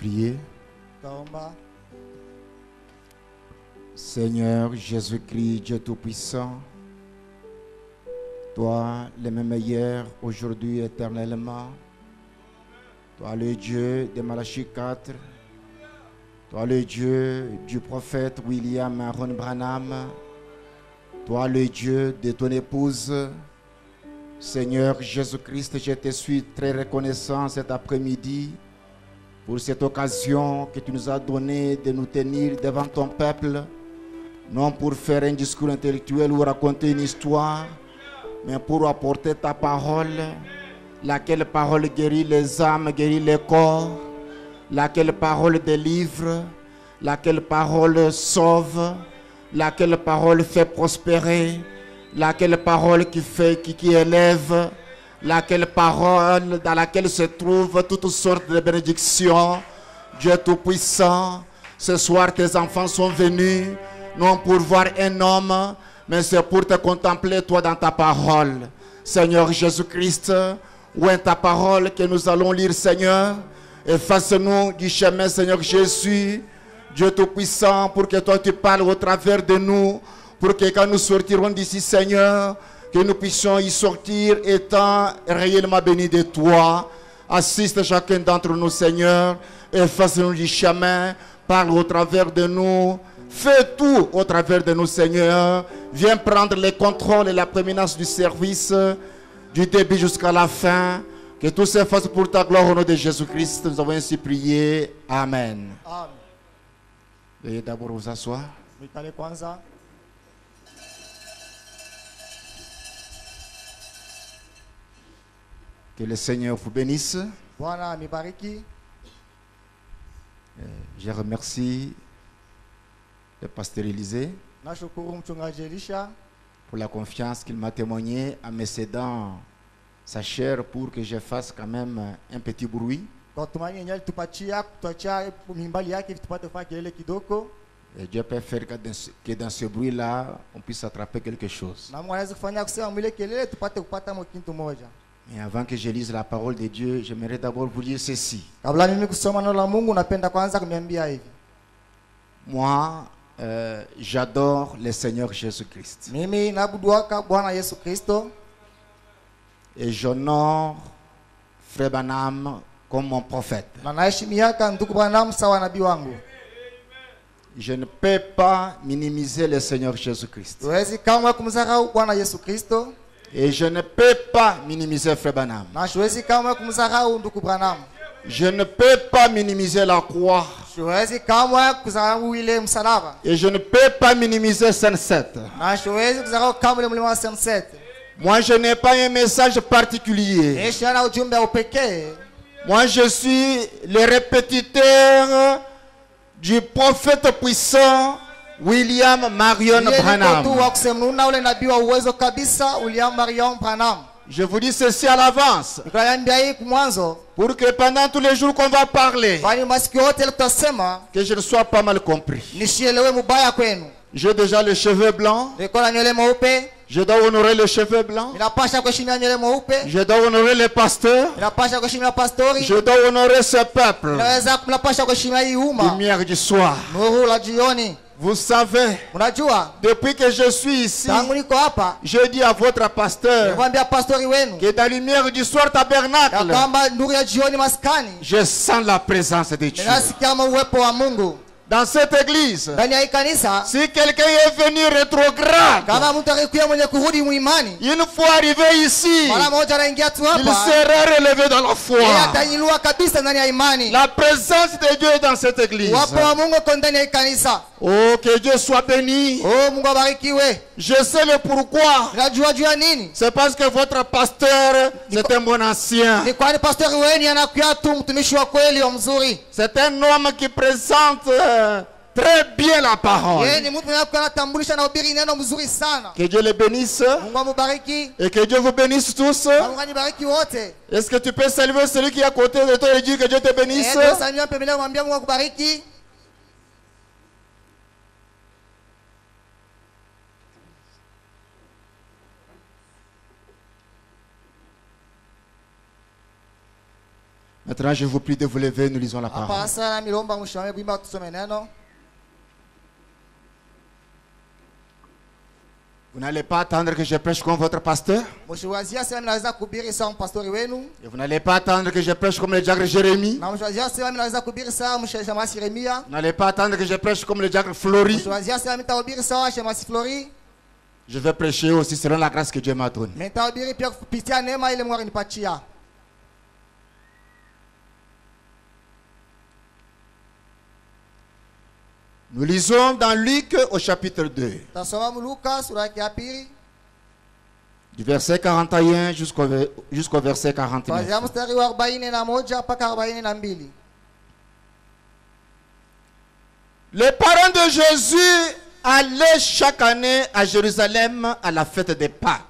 prier. Seigneur Jésus-Christ, Dieu Tout-Puissant, toi le même hier, aujourd'hui, éternellement. Toi le Dieu de Malachie 4. Toi le Dieu du prophète William Aaron Branham. Toi le Dieu de ton épouse. Seigneur Jésus-Christ, je te suis très reconnaissant cet après-midi pour cette occasion que tu nous as donnée de nous tenir devant ton peuple, non pour faire un discours intellectuel ou raconter une histoire, mais pour apporter ta parole, laquelle parole guérit les âmes, guérit les corps, laquelle parole délivre, laquelle parole sauve, laquelle parole fait prospérer, laquelle parole qui élève, laquelle parole dans laquelle se trouvent toutes sortes de bénédictions. Dieu Tout-Puissant, ce soir tes enfants sont venus, non pour voir un homme, mais c'est pour te contempler toi dans ta parole. Seigneur Jésus-Christ, où est ta parole que nous allons lire, Seigneur? Efface-nous du chemin, Seigneur Jésus, Dieu Tout-Puissant, pour que toi tu parles au travers de nous, pour que quand nous sortirons d'ici, Seigneur, que nous puissions y sortir étant réellement bénis de toi. Assiste chacun d'entre nous, Seigneur, efface-nous du chemin, parle au travers de nous, fais tout au travers de nous, Seigneur. Viens prendre le contrôle et la prééminence du service, du début jusqu'à la fin. Que tout se fasse pour ta gloire au nom de Jésus-Christ. Nous avons ainsi prié. Amen. Amen. Veuillez d'abord vous asseoir. Que le Seigneur vous bénisse. Je remercie le pasteur Élisée pour la confiance qu'il m'a témoignée en me cédant sa chair pour que je fasse quand même un petit bruit. Et Dieu peut faire que dans ce bruit-là, on puisse attraper quelque chose. Mais avant que je lise la parole de Dieu, j'aimerais d'abord vous dire ceci. Moi, j'adore le Seigneur Jésus-Christ. Et j'honore Frère Branham comme mon prophète. Je ne peux pas minimiser le Seigneur Jésus-Christ. Et je ne peux pas minimiser Frère Branham. Je ne peux pas minimiser la croix. Et je ne peux pas minimiser Sunset. Moi, je n'ai pas un message particulier. Moi, je suis le répétiteur du prophète puissant William Marion Branham. Je vous dis ceci à l'avance, pour que pendant tous les jours qu'on va parler, que je ne sois pas mal compris. J'ai déjà les cheveux blancs. Je dois honorer les cheveux blancs. Je dois honorer les pasteurs. Je dois honorer ce peuple. Lumière du soir. Vous savez, depuis que je suis ici, je dis à votre pasteur que dans la lumière du soir tabernacle, je sens la présence de Dieu. Dans cette église, si quelqu'un est venu rétrograde, une fois arrivé ici, il sera relevé dans la foi. La présence de Dieu est dans cette église. Oh, que Dieu soit béni. Je sais le pourquoi. C'est parce que votre pasteur, c'est un bon ancien. C'est un homme qui présente très bien la parole. Que Dieu les bénisse. Et que Dieu vous bénisse tous. Est-ce que tu peux saluer celui qui est à côté de toi et dire que Dieu te bénisse? Maintenant, je vous prie de vous lever, nous lisons la parole. Vous n'allez pas attendre que je prêche comme votre pasteur. Et vous n'allez pas attendre que je prêche comme le diacre Jérémie. Vous n'allez pas attendre que je prêche comme le diacre Flori. Je vais prêcher aussi selon la grâce que Dieu m'a donnée. Nous lisons dans Luc au chapitre 2. Du verset 41 jusqu'au verset 49. Les parents de Jésus allaient chaque année à Jérusalem à la fête des Pâques.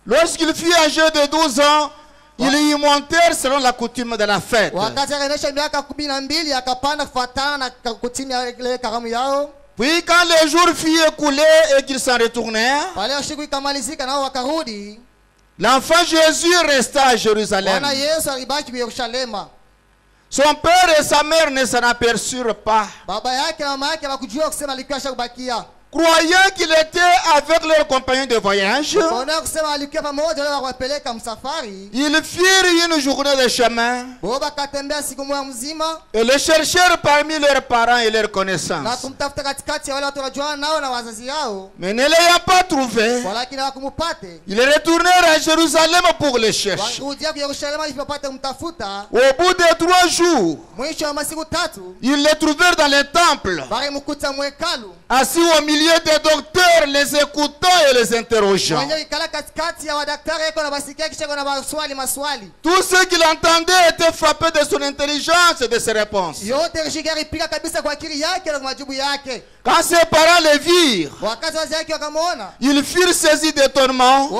Lorsqu'il fut âgé de 12 ans, ils y montèrent selon la coutume de la fête. Puis quand les jours furent écoulés et qu'ils s'en retournèrent, l'enfant Jésus resta à Jérusalem. Son père et sa mère ne s'en aperçurent pas, croyant qu'il était avec leurs compagnons de voyage. Ils firent une journée de chemin et le cherchèrent parmi leurs parents et leurs connaissances. Mais ne l'ayant pas trouvé, ils retournèrent à Jérusalem pour le chercher. Au bout de 3 jours, ils le trouvèrent dans le temple, assis au milieu des docteurs, les écoutant et les interrogeant. Tous ceux qui l'entendaient étaient frappés de son intelligence et de ses réponses. Quand ses parents le virent, ils furent saisis d'étonnement.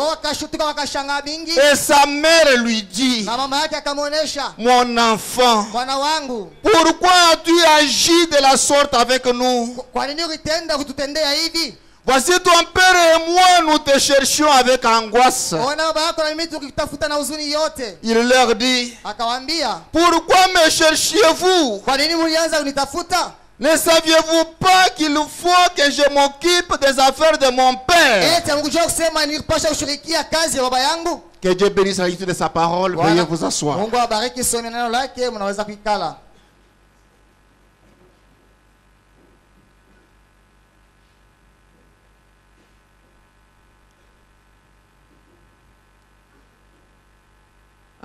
Et sa mère lui dit: mon enfant, pourquoi as-tu agi de la sorte avec nous? Voici ton père et moi, nous te cherchions avec angoisse. Il leur dit: pourquoi me cherchiez-vous? Ne saviez-vous pas qu'il faut que je m'occupe des affaires de mon père? Que Dieu bénisse la lecture de sa parole. Veuillez vous asseoir.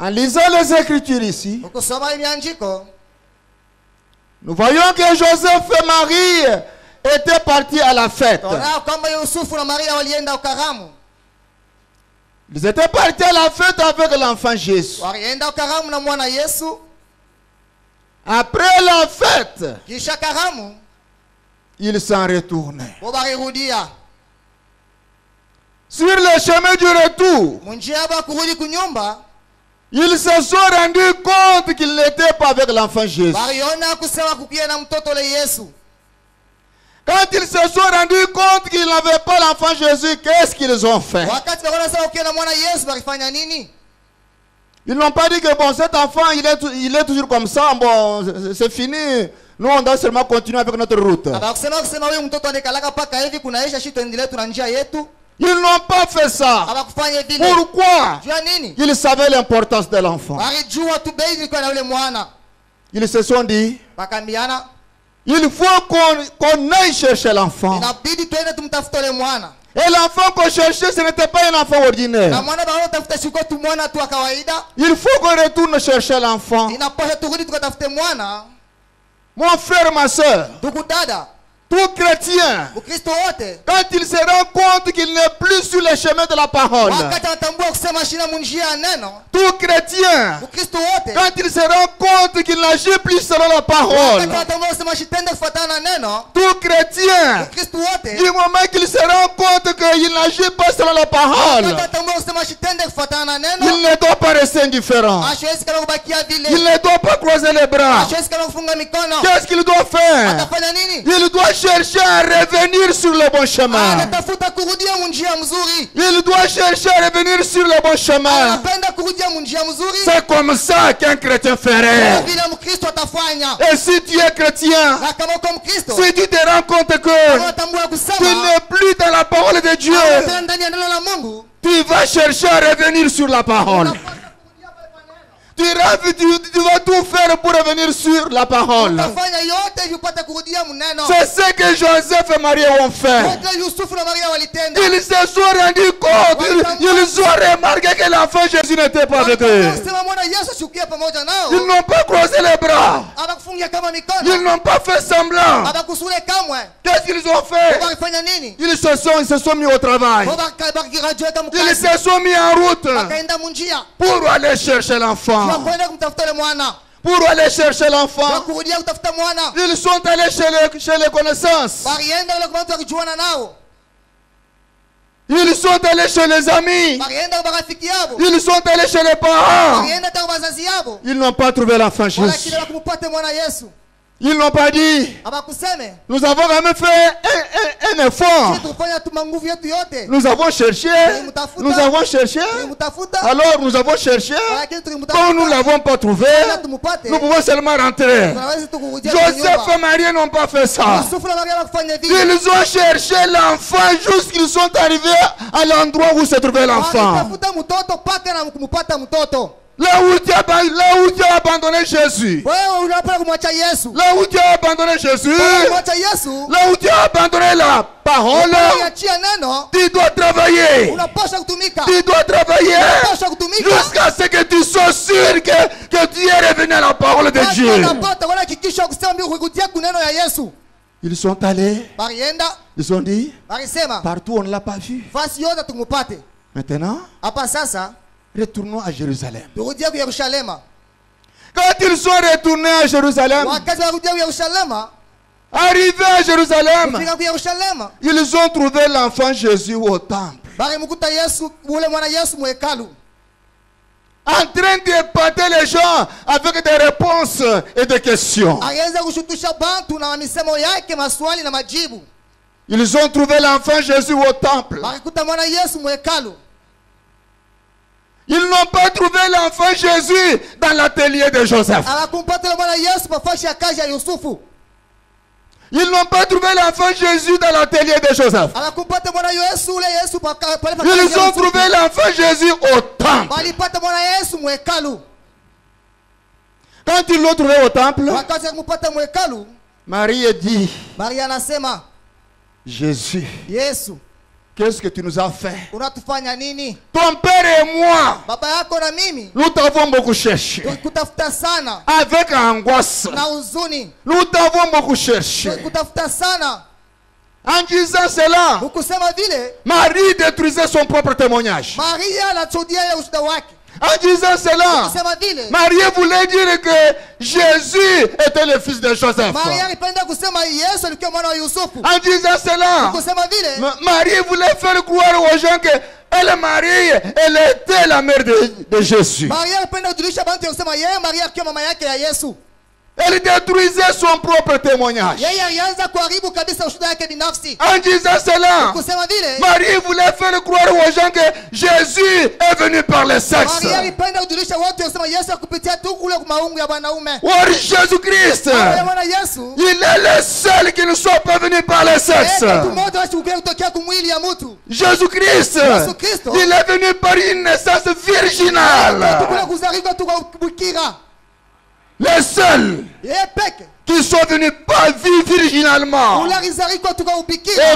En lisant les Écritures ici, nous voyons que Joseph et Marie étaient partis à la fête. Ils étaient partis à la fête avec l'enfant Jésus. Après la fête, ils s'en retournaient. Sur le chemin du retour, ils se sont rendus compte qu'ils n'étaient pas avec l'enfant Jésus. Quand ils se sont rendus compte qu'ils n'avaient pas l'enfant Jésus, qu'est-ce qu'ils ont fait? Ils n'ont pas dit que bon, cet enfant il est toujours comme ça, bon, c'est fini. Nous on doit seulement continuer avec notre route. Ils n'ont pas fait ça. Pourquoi? Ils savaient l'importance de l'enfant. Ils se sont dit: il faut qu'on aille chercher l'enfant. Et l'enfant qu'on cherchait, ce n'était pas un enfant ordinaire. Il faut qu'on retourne chercher l'enfant. Mon frère, ma soeur, tout chrétien, quand il se rend compte qu'il n'est plus sur le chemin de la parole, tout chrétien, quand il se rend compte qu'il n'agit plus selon la parole, tout chrétien, du moment qu'il se rend compte qu'il n'agit pas selon la parole, il ne doit pas rester indifférent. Il ne doit pas croiser les bras. Qu'est-ce qu'il doit faire? Il doit chercher à revenir sur le bon chemin. Il doit chercher à revenir sur le bon chemin. C'est comme ça qu'un chrétien ferait. Et si tu es chrétien, si tu te rends compte que tu n'es plus dans la parole de Dieu, tu vas chercher à revenir sur la parole. Tu vas tout faire pour revenir sur la parole. C'est ce que Joseph et Marie ont fait. Ils se sont rendus compte, ils ont remarqué que l'enfant Jésus n'était pas avec eux. Ils n'ont pas croisé les bras. Ils n'ont pas fait semblant. Qu'est-ce qu'ils ont fait? Ils se sont mis au travail. Ils se sont mis en route pour aller chercher l'enfant. Pour aller chercher l'enfant, ils sont allés chez les connaissances. Ils sont allés chez les amis. Ils sont allés chez les parents. Ils n'ont pas trouvé l'enfant Jésus. Ils n'ont pas dit, nous avons quand même fait un effort. Nous avons cherché. Alors nous avons cherché. Quand nous ne l'avons pas trouvé, nous pouvons seulement rentrer. Joseph et Marie n'ont pas fait ça. Ils ont cherché l'enfant jusqu'ils sont arrivés à l'endroit où se trouvait l'enfant. Là où tu as abandonné Jésus. Là où tu as abandonné Jésus. Là où tu as abandonné la parole. Tu dois travailler. Tu dois travailler jusqu'à ce que tu sois sûr que tu es revenu à la parole de Dieu. Ils sont allés. Ils ont dit, partout on ne l'a pas vu. Maintenant, retournons à Jérusalem. Quand ils sont retournés à Jérusalem, arrivés à Jérusalem, ils ont trouvé l'enfant Jésus au temple, en train d'épater les gens avec des réponses et des questions. Ils ont trouvé l'enfant Jésus au temple. Ils n'ont pas trouvé l'enfant Jésus dans l'atelier de Joseph. Ils n'ont pas trouvé l'enfant Jésus dans l'atelier de Joseph. Ils ont trouvé l'enfant Jésus au temple. Quand ils l'ont trouvé au temple, Marie dit, Jésus, qu'est-ce que tu nous as fait? Ton père et moi, nous t'avons beaucoup cherché. Avec angoisse, nous t'avons beaucoup cherché. En disant cela, Marie détruisait son propre témoignage. En disant cela, Marie voulait dire que Jésus était le fils de Joseph. En disant cela, Marie voulait faire croire aux gens que elle, Marie, elle était la mère de Jésus. Elle détruisait son propre témoignage. En disant cela, Marie voulait faire croire aux gens que Jésus est venu par le sexe. Or Jésus-Christ, il est le seul qui ne soit pas venu par le sexe. Jésus-Christ, il est venu par une naissance virginale. Les seuls qui sont venus pas vivre virginalement. Et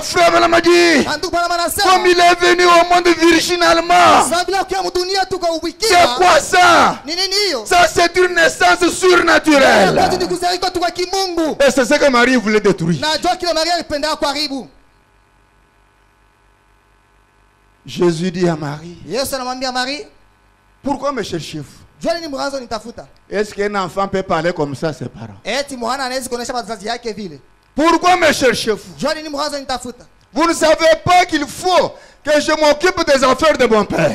frère m'a dit, comme il est venu au monde virginalement, c'est quoi ça? Ça c'est une naissance surnaturelle. Et c'est ce que Marie voulait détruire. Jésus dit à Marie, pourquoi me cherchez-vous? Est-ce qu'un enfant peut parler comme ça à ses parents? Pourquoi me cherchez-vous? Vous ne savez pas qu'il faut que je m'occupe des affaires de mon père.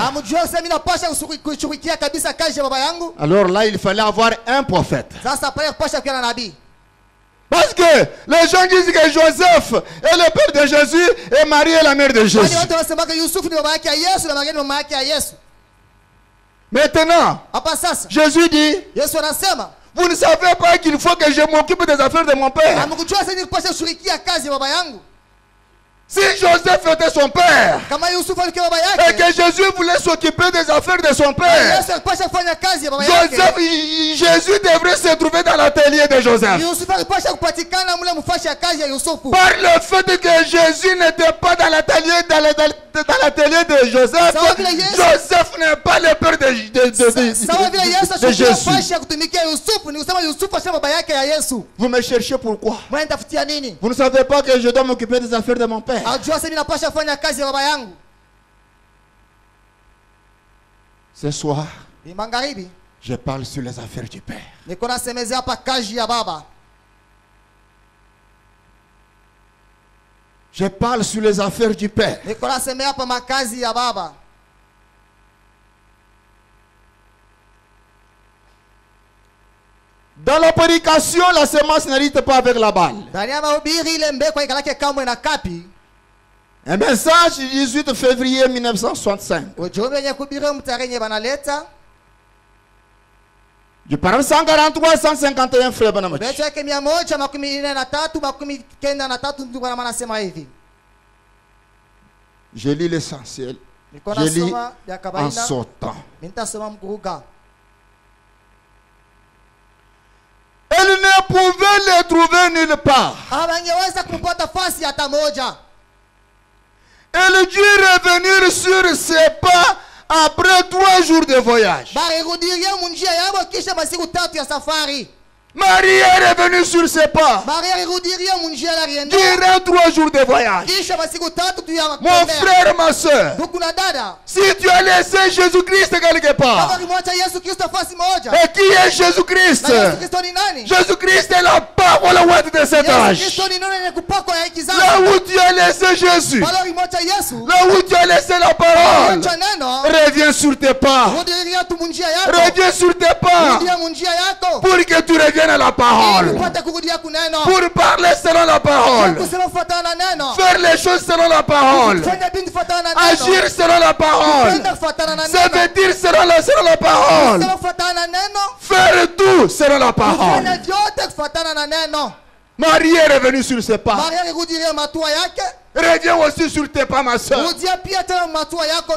Alors là, il fallait avoir un prophète. Parce que les gens disent que Joseph est le père de Jésus et Marie est la mère de Jésus. Maintenant, Jésus dit, vous ne savez pas qu'il faut que je m'occupe des affaires de mon père. Si Joseph était son père et que Jésus voulait s'occuper des affaires de son père, Jésus devrait se trouver dans l'atelier de Joseph. Par le fait que Jésus n'était pas dans l'atelier de Joseph, Joseph n'est pas le père de Jésus. Vous me cherchez pourquoi? Vous ne savez pas que je dois m'occuper des affaires de mon père. Ce soir, je parle sur les affaires du père. Je parle sur les affaires du père. Dans la prédication, la semence n'hérite pas avec la balle. Un message du 18 février 1965. Du paragraphe 143 151 frère Banamachi. Je lis l'essentiel. Je lis en sautant. Elle ne pouvait le trouver nulle part. Elle dut revenir sur ses pas après 3 jours de voyage. Marie est revenue sur ses pas durant 3 jours de voyage. Mon frère, ma soeur, si tu as laissé Jésus-Christ quelque part, et qui est Jésus-Christ? Jésus-Christ est la parole de cet âge. Là où tu as laissé Jésus, là où tu as laissé la parole, reviens sur tes pas. Reviens sur tes pas pour que tu reviennes à la parole. Pour parler selon la parole. Faire les choses selon la parole. Agir selon la parole. Se vêtir selon la parole. Faire tout selon la parole. Marie est revenue sur ses pas. Reviens aussi sur tes pas, ma soeur.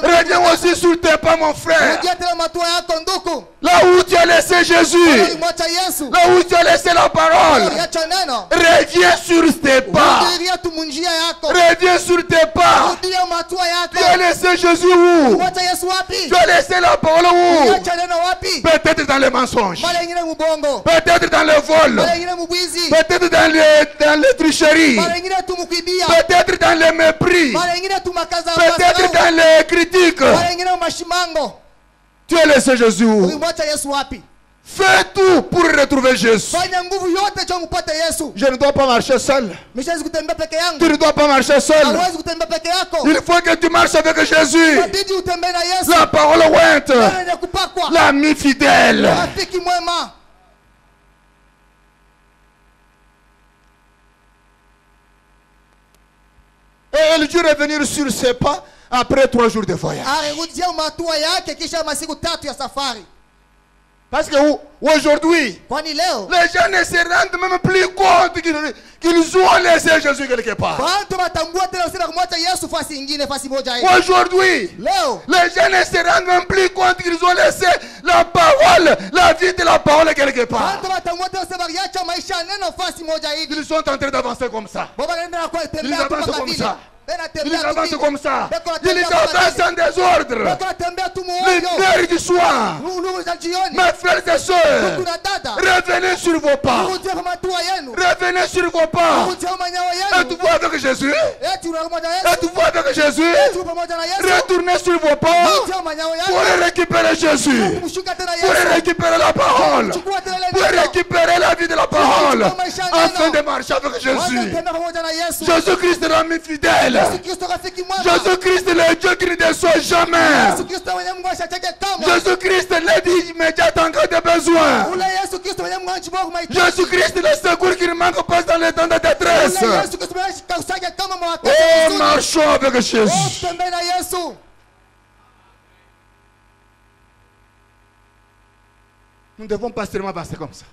Reviens aussi sur tes pas, mon frère. Là où tu as laissé Jésus, là où tu as laissé la parole, reviens sur tes pas. Reviens sur tes pas. Tu as laissé Jésus où? Tu as laissé la parole où? Peut-être dans les mensonges, peut-être dans le vol, peut-être dans les tricheries, peut-être dans les mépris, peut-être dans les critiques. Tu as laissé Jésus où? Fais tout pour retrouver Jésus. Je ne dois pas marcher seul. Tu ne dois pas marcher seul. Il faut que tu marches avec Jésus. La parole ointe. L'ami fidèle. Et elle dut revenir sur ses pas après 3 jours de voyage. Parce qu'aujourd'hui, les gens ne se rendent même plus compte qu'ils ont laissé Jésus quelque part. Aujourd'hui, les gens ne se rendent même plus compte qu'ils ont laissé la parole, la vie de la parole quelque part. Ils sont en train d'avancer comme ça. Ils avancent comme ça. Ils avancent comme ça. Ils avancent en désordre. L'heure du soir. Mes frères et sœurs, revenez sur vos pas. Revenez sur vos pas. Êtes-vous avec Jésus? Êtes-vous avec Jésus? Retournez sur vos pas pour récupérer Jésus. Pour récupérer la parole. Pour récupérer la vie de la parole. Afin de marcher avec Jésus. Jésus-Christ est l'ami fidèle. Jésus-Christ est le Dieu qui ne déçoit jamais. Jésus-Christ l'aide immédiate en cas de besoin. Jésus-Christ est le secours qui ne manque pas ces temps de détresse. Oh, marchons avec Jésus. Nous ne devons pas seulement passer comme ça.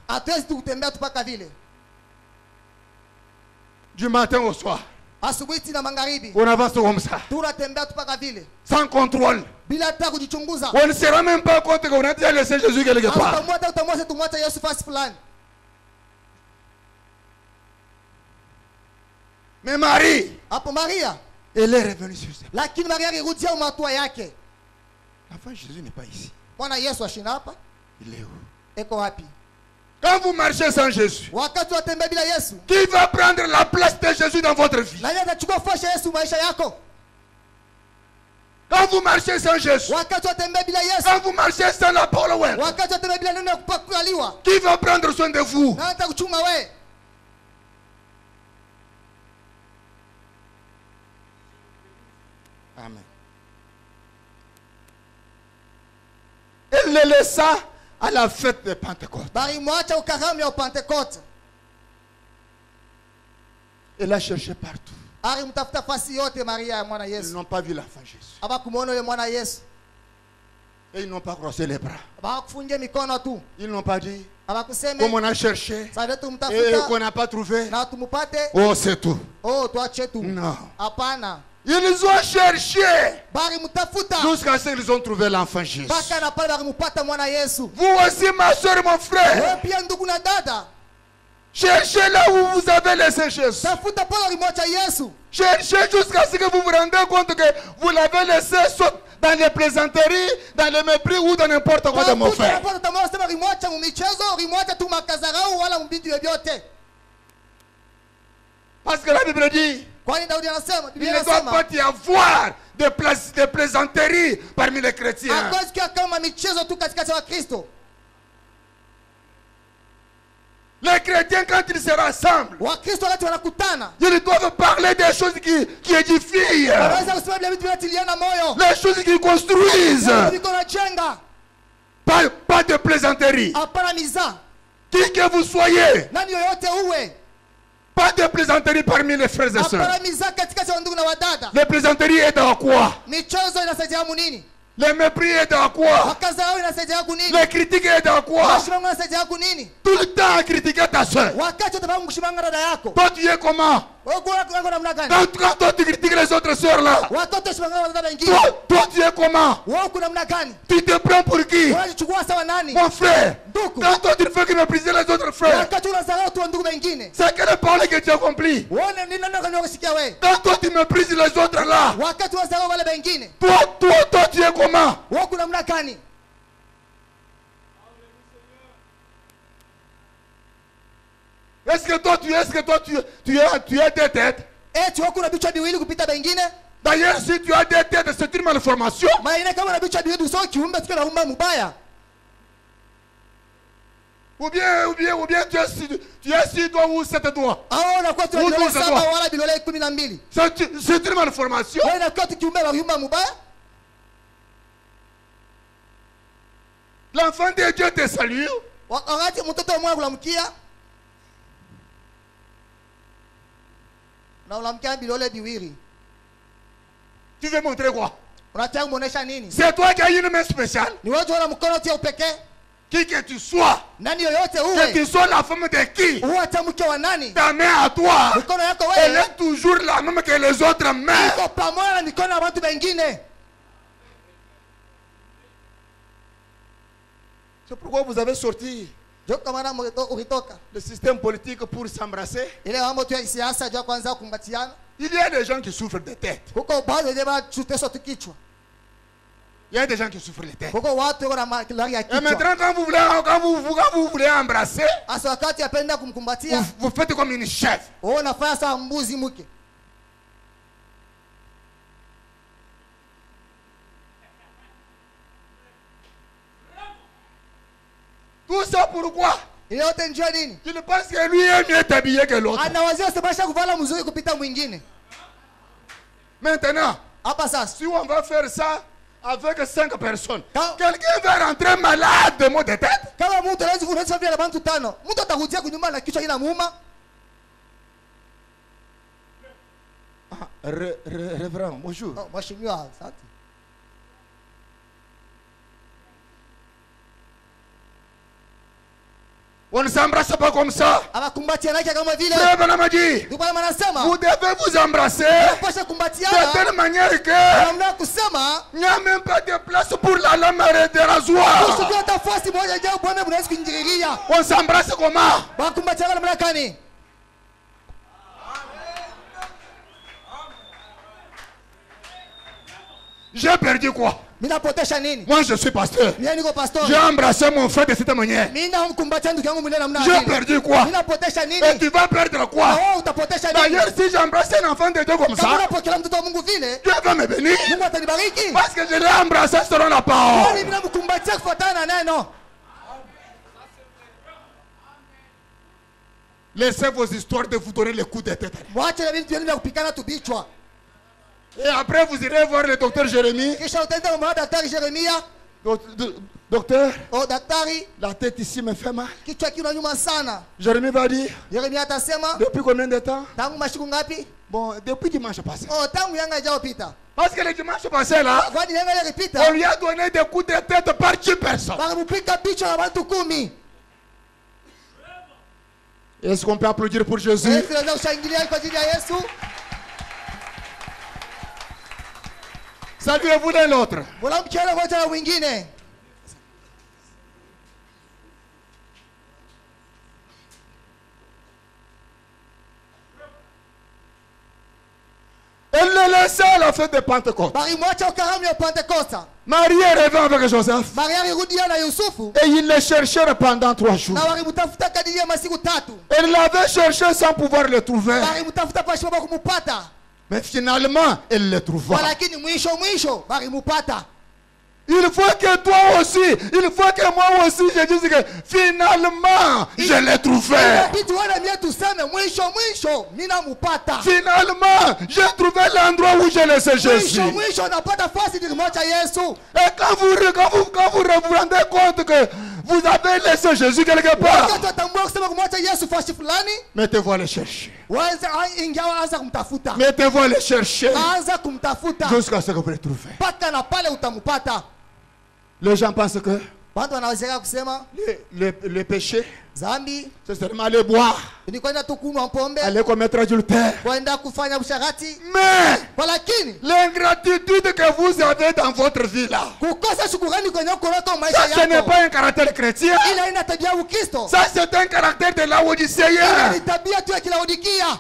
Du matin au soir. On avance comme ça. Sans contrôle. On ne se rend même pas compte qu'on a déjà laissé Jésus quelque part. Mais Marie, elle est revenue sur ses pas. L'enfant Jésus n'est pas ici. Il est où? Quand vous marchez sans Jésus, qui va prendre la place de Jésus dans votre vie? Quand vous marchez sans Jésus, quand vous marchez sans la parole, qui va prendre soin de vous? Amen. Elle le laissa à la fête de Pentecôte. Elle a cherché partout. Ils n'ont pas vu l'enfant Jésus. Et ils n'ont pas croisé les bras. Ils n'ont pas dit, comme on a cherché et qu'on n'a pas trouvé. Oh, c'est tout. Non. Ils ont cherché jusqu'à ce qu'ils ont trouvé l'enfant Jésus. Vous aussi, ma soeur, mon frère, cherchez là où vous avez laissé Jésus. Cherchez jusqu'à ce que vous vous rendez compte que vous l'avez laissé dans les plaisanteries, dans les mépris ou dans n'importe quoi de mon frère. Parce que la Bible dit, il ne doit pas y avoir de plaisanteries parmi les chrétiens. Les chrétiens, quand ils se rassemblent, ils doivent parler des choses qui édifient, les choses qui construisent. Pas de plaisanteries. Qui que vous soyez, pas de plaisanteries parmi les frères et sœurs. Les plaisanteries aident à quoi? Les mépris aident à quoi? Les critiques aident à quoi? Tout le temps à critiquer ta soeur. Toi tu es comment? Quand toi tu critiques les autres sœurs là, toi tu es comment? Tu te prends pour qui? Mon frère, quand toi tu ne fais que mépriser les autres frères, c'est quelle parole que tu accomplis? Quand toi tu méprises les autres là, toi tu es comment? Est-ce que toi tu as des têtes? D'ailleurs, si tu as des têtes, c'est une malformation. Ou bien tu as 6 doigts ou 7 doigts. Ou 12 doigts. C'est une malformation. L'enfant de Dieu te salue. Tu veux montrer quoi? C'est toi qui as une main spéciale. Qui que tu sois, que tu sois la femme de qui, ta main à toi, elle est toujours la même que les autres mains. C'est pourquoi vous avez sorti le système politique pour s'embrasser. Il y a des gens qui souffrent de tête. Il y a des gens qui souffrent de tête. Et maintenant, quand vous voulez embrasser, vous faites comme une chèvre. Tout ça pourquoi? Il pense que lui est mieux habillé que l'autre. Maintenant, si on va faire ça avec 5 personnes, quelqu'un va rentrer malade de maux de tête. Révérend, bonjour. Oh, moi je suis mieux. Asante. On ne s'embrasse pas comme ça. Abakumbatianake kama vile. Frère Branham dit, Ndio maana anasema vous devez vous embrasser unapaswa de kumbatiana telle manière que namna kusema il n'y a même pas de place pour la lame de rasoir. usiku hata fasi moja je bwana mnaweza kuinjililia. On s'embrasse comment? Bakumbatiana namna gani? J'ai perdu quoi? Mimi napotesha nini? Moi je suis pasteur. Mimi niko pastor. J'ai embrassé mon frère de cette manière. Mimi namkumbatia ndugu yangu mwingine namna J'ai gani? perdu quoi? Mimi napotesha nini? Et tu vas perdre Na quoi? wewe utapotesha nini? D'ailleurs, si j'embrasse un enfant de Dieu comme Kama ça, unapokea mtoto wa Mungu vile, Dieu va me bénir. Mungu atanibariki. Parce que je l'ai embrassé selon la Kwani parole. mimi namkumbatia kufuatana na neno. Laissez vos histoires de vous donner les coups de tête. Mwache na vitu vya kupikana tubichwa. Et après, vous irez voir le docteur Jérémie. Kisha utaenda kwa daktari Jeremia. Docteur, Oh daktari, la tête ici me fait mal. kichwa kina nyuma sana. Jérémie va dire, Yeremia atasema depuis combien de temps? tangu mashiku ngapi? Bon, depuis dimanche passé. Oh tangu yanga ijapita. Parce que le dimanche passé là, Kwani yanga on ilipita? lui a donné des coups de tête par 10 personnes. Bakamupika bichwa na watu 10. Est-ce qu'on peut applaudir pour Jésus? Yesu anaweza kushangilia kwa ajili ya Yesu. Saluez-vous l'un l'autre. Bora mkiona moja na mwingine. Elle le laissait à la fête de Pentecôte. Bari mwacha ukaramu ya Pentecosta. Marie est revint avec Joseph. Maria alirudia na Yusufu Et ils les cherchèrent pendant 3 jours. na walimtafuta kadiri ya masiku 3. Elle l'avait cherché sans pouvoir le trouver. Walimtafuta kwa sababu kumupata. Mais finalement, elle le trouva. Lakini mwisho walimupata. Il faut que toi aussi, il faut que moi aussi, je dise que finalement, je l'ai trouvé. Inabidi wewe mimi tuseme mwisho ninamupata. Finalement, j'ai trouvé l'endroit où je laissé Jésus. Mwisho napata fasi nilimwacha Yesu. Et quand vous vous rendez compte que vous avez laissé Jésus quelque part, Wakati utambua kusema kumwacha Yesu fasi fulani, mettez-vous à le chercher. waanza ingawa anza kumtafuta. Mettez-vous à le chercher Anza kumtafuta. jusqu'à ce que vous le trouviez. Paka na pale utamupata. Les gens pensent que Watu wanaweza kusema le péché, zambi c'est seulement aller boire, ni kwenda tu kunywa pombe, aller commettre adultère. kwenda kufanya usharati. Mais Lakini l'ingratitude que vous avez dans votre vie là, kukosa shukrani kwenye ukoroko maisha ça ce n'est yako. pas un caractère chrétien. Ila ina tabia ya Ukristo. Ça c'est un caractère de Ila Laodicéen. ni tabia tu ya Kilaodikia.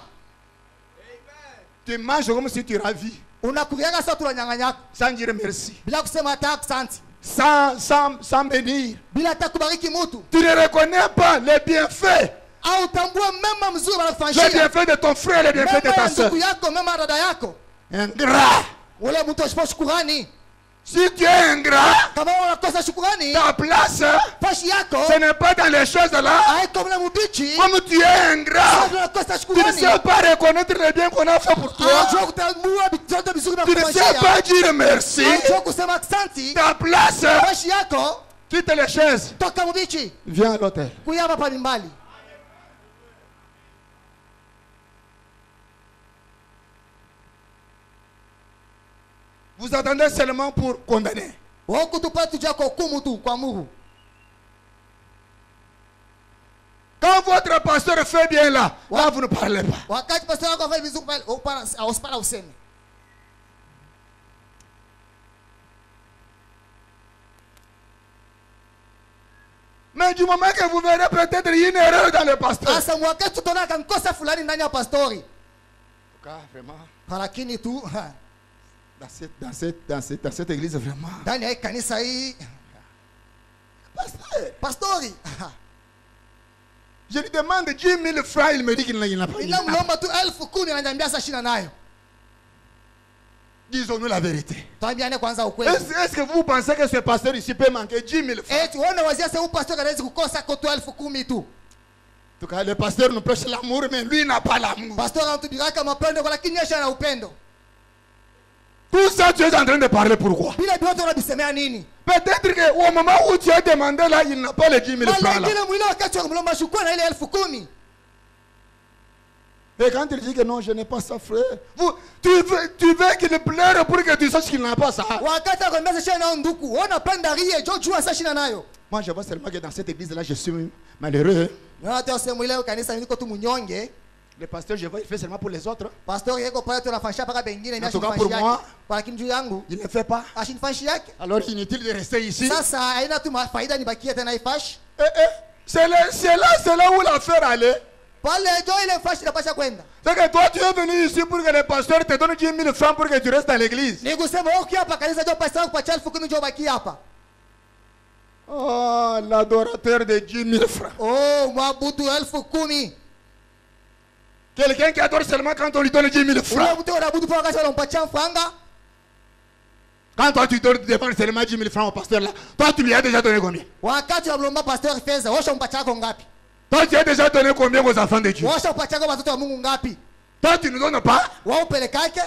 Tu manges comme si tu ravis, Unakuliaga sasa tunanyang'anyako sans dire merci, bila kusema hata asante. sans bénir. Bila hata kubariki mtu. Tu ne reconnais pas les bienfaits, Au tambua mema mzuri les wanakufanyia. bienfaits de ton frère, les bienfaits de Mema ta ya soeur. ndugu yako, mema ya dada yako. Ingrat. Ule mtu asipo shukrani. Si tu es ingrat, Kama unakosa shukrani, ta place, fashi yako ce n'est pas dans les choses là. haiko mna mbichi. Comme tu es ingrat, Sasa unakosa tu ne shukrani. sais pas reconnaître les biens qu'on a fait pour toi. Unajua kutambua vitendo vizuri na Tu ne sais kufanyia. pas dire merci. Unajua kusema asante. Ta place, Fashi yako quitte les chaises. toka mbichi. Viens à l'hôtel. Kuyama pa ni mbali. Vous attendez seulement pour condamner. Wako tupate tuja kwa hukumu tu kwa Mungu. Quand votre pasteur fait bien là, là vous ne parlez pas. Wakati pastor wako afanye vizuri pale, usipala useme. Mais du moment que vous verrez peut-être une erreur dans le pasteur. Sasa wakati tutaona kankosa fulani ndani ya pastori. Vraiment, Lakini tu dans cette église, vraiment. ndani ya kanisa hii Pasteur, pastori je lui demande 10 000 francs, il me dit qu'il n'a pas. ninamlomba tu 10,000 ananiambia sasa shina nayo. Disons-nous la vérité. Tuambiane kwanza ukweli. Est-ce que vous pensez que ce pasteur ici peut manquer 10 000 francs? Tuone wazia sasa huyu pastori anaweza kukosa kwa 10,000 tu. En tout cas, le pasteur nous prêche l'amour, mais lui n'a pas l'amour. Pastori anatubiraka mapendo kwa lakini yeye ana upendo. Tout ça, tu es en train de parler pourquoi? Bila vyote unabisemea nini? Peut-être qu'au moment où tu as demandé là, il n'a pas les 10 000 francs là. Lakini mwile wakati wa kumlomba shukrani na ile 10,000. Et quand il dit que non, je n'ai pas ça, frère, tu veux qu'il pleure pour que tu saches qu'il n'a pas ça. Wakati akwambia sasa na nduku, ona panda rie jo jua sasa shina nayo. Moi, je vois seulement que dans cette église-là, je suis malheureux. Na hata sema ile kanisa niko tu munyonge. Le pasteur, je vois, il fait seulement pour les autres. Pastor yeko pale tu nafanyisha paka bengine En tout cas, pour moi, kwa kinju yangu, il ne fait pas. ashinifanyishi yake. Alors, inutile de rester ici. Sasa haina tu faida nibakie tena ifash. C'est là où l'affaire allait. Pale jo ile fash inapasha kwenda. C'est que toi, tu es venu ici pour que le pasteur te donne 10 000 francs pour que tu restes dans l'église. Ni kusema uki hapa kanisa jo pastor kupatia 10,000 jo baki hapa. Oh, l'adorateur de 10 000 francs. Oh, mwabudu 10,000. Quelqu'un qui adore seulement quand on lui donne 10 000 francs. Ule mtu anabudu kwa wakati wanampatia franga. Quand toi tu demandes seulement 10 000 francs au pasteur là, toi tu lui as déjà donné combien? Wakati unamlomba pastor fedha, wewe umpatia kwa ngapi? Toi tu as déjà donné combien aux enfants de Dieu? Wewe umpatia kwa watoto wa Mungu ngapi? Toi tu ne donnes pas. Wewe upelekake?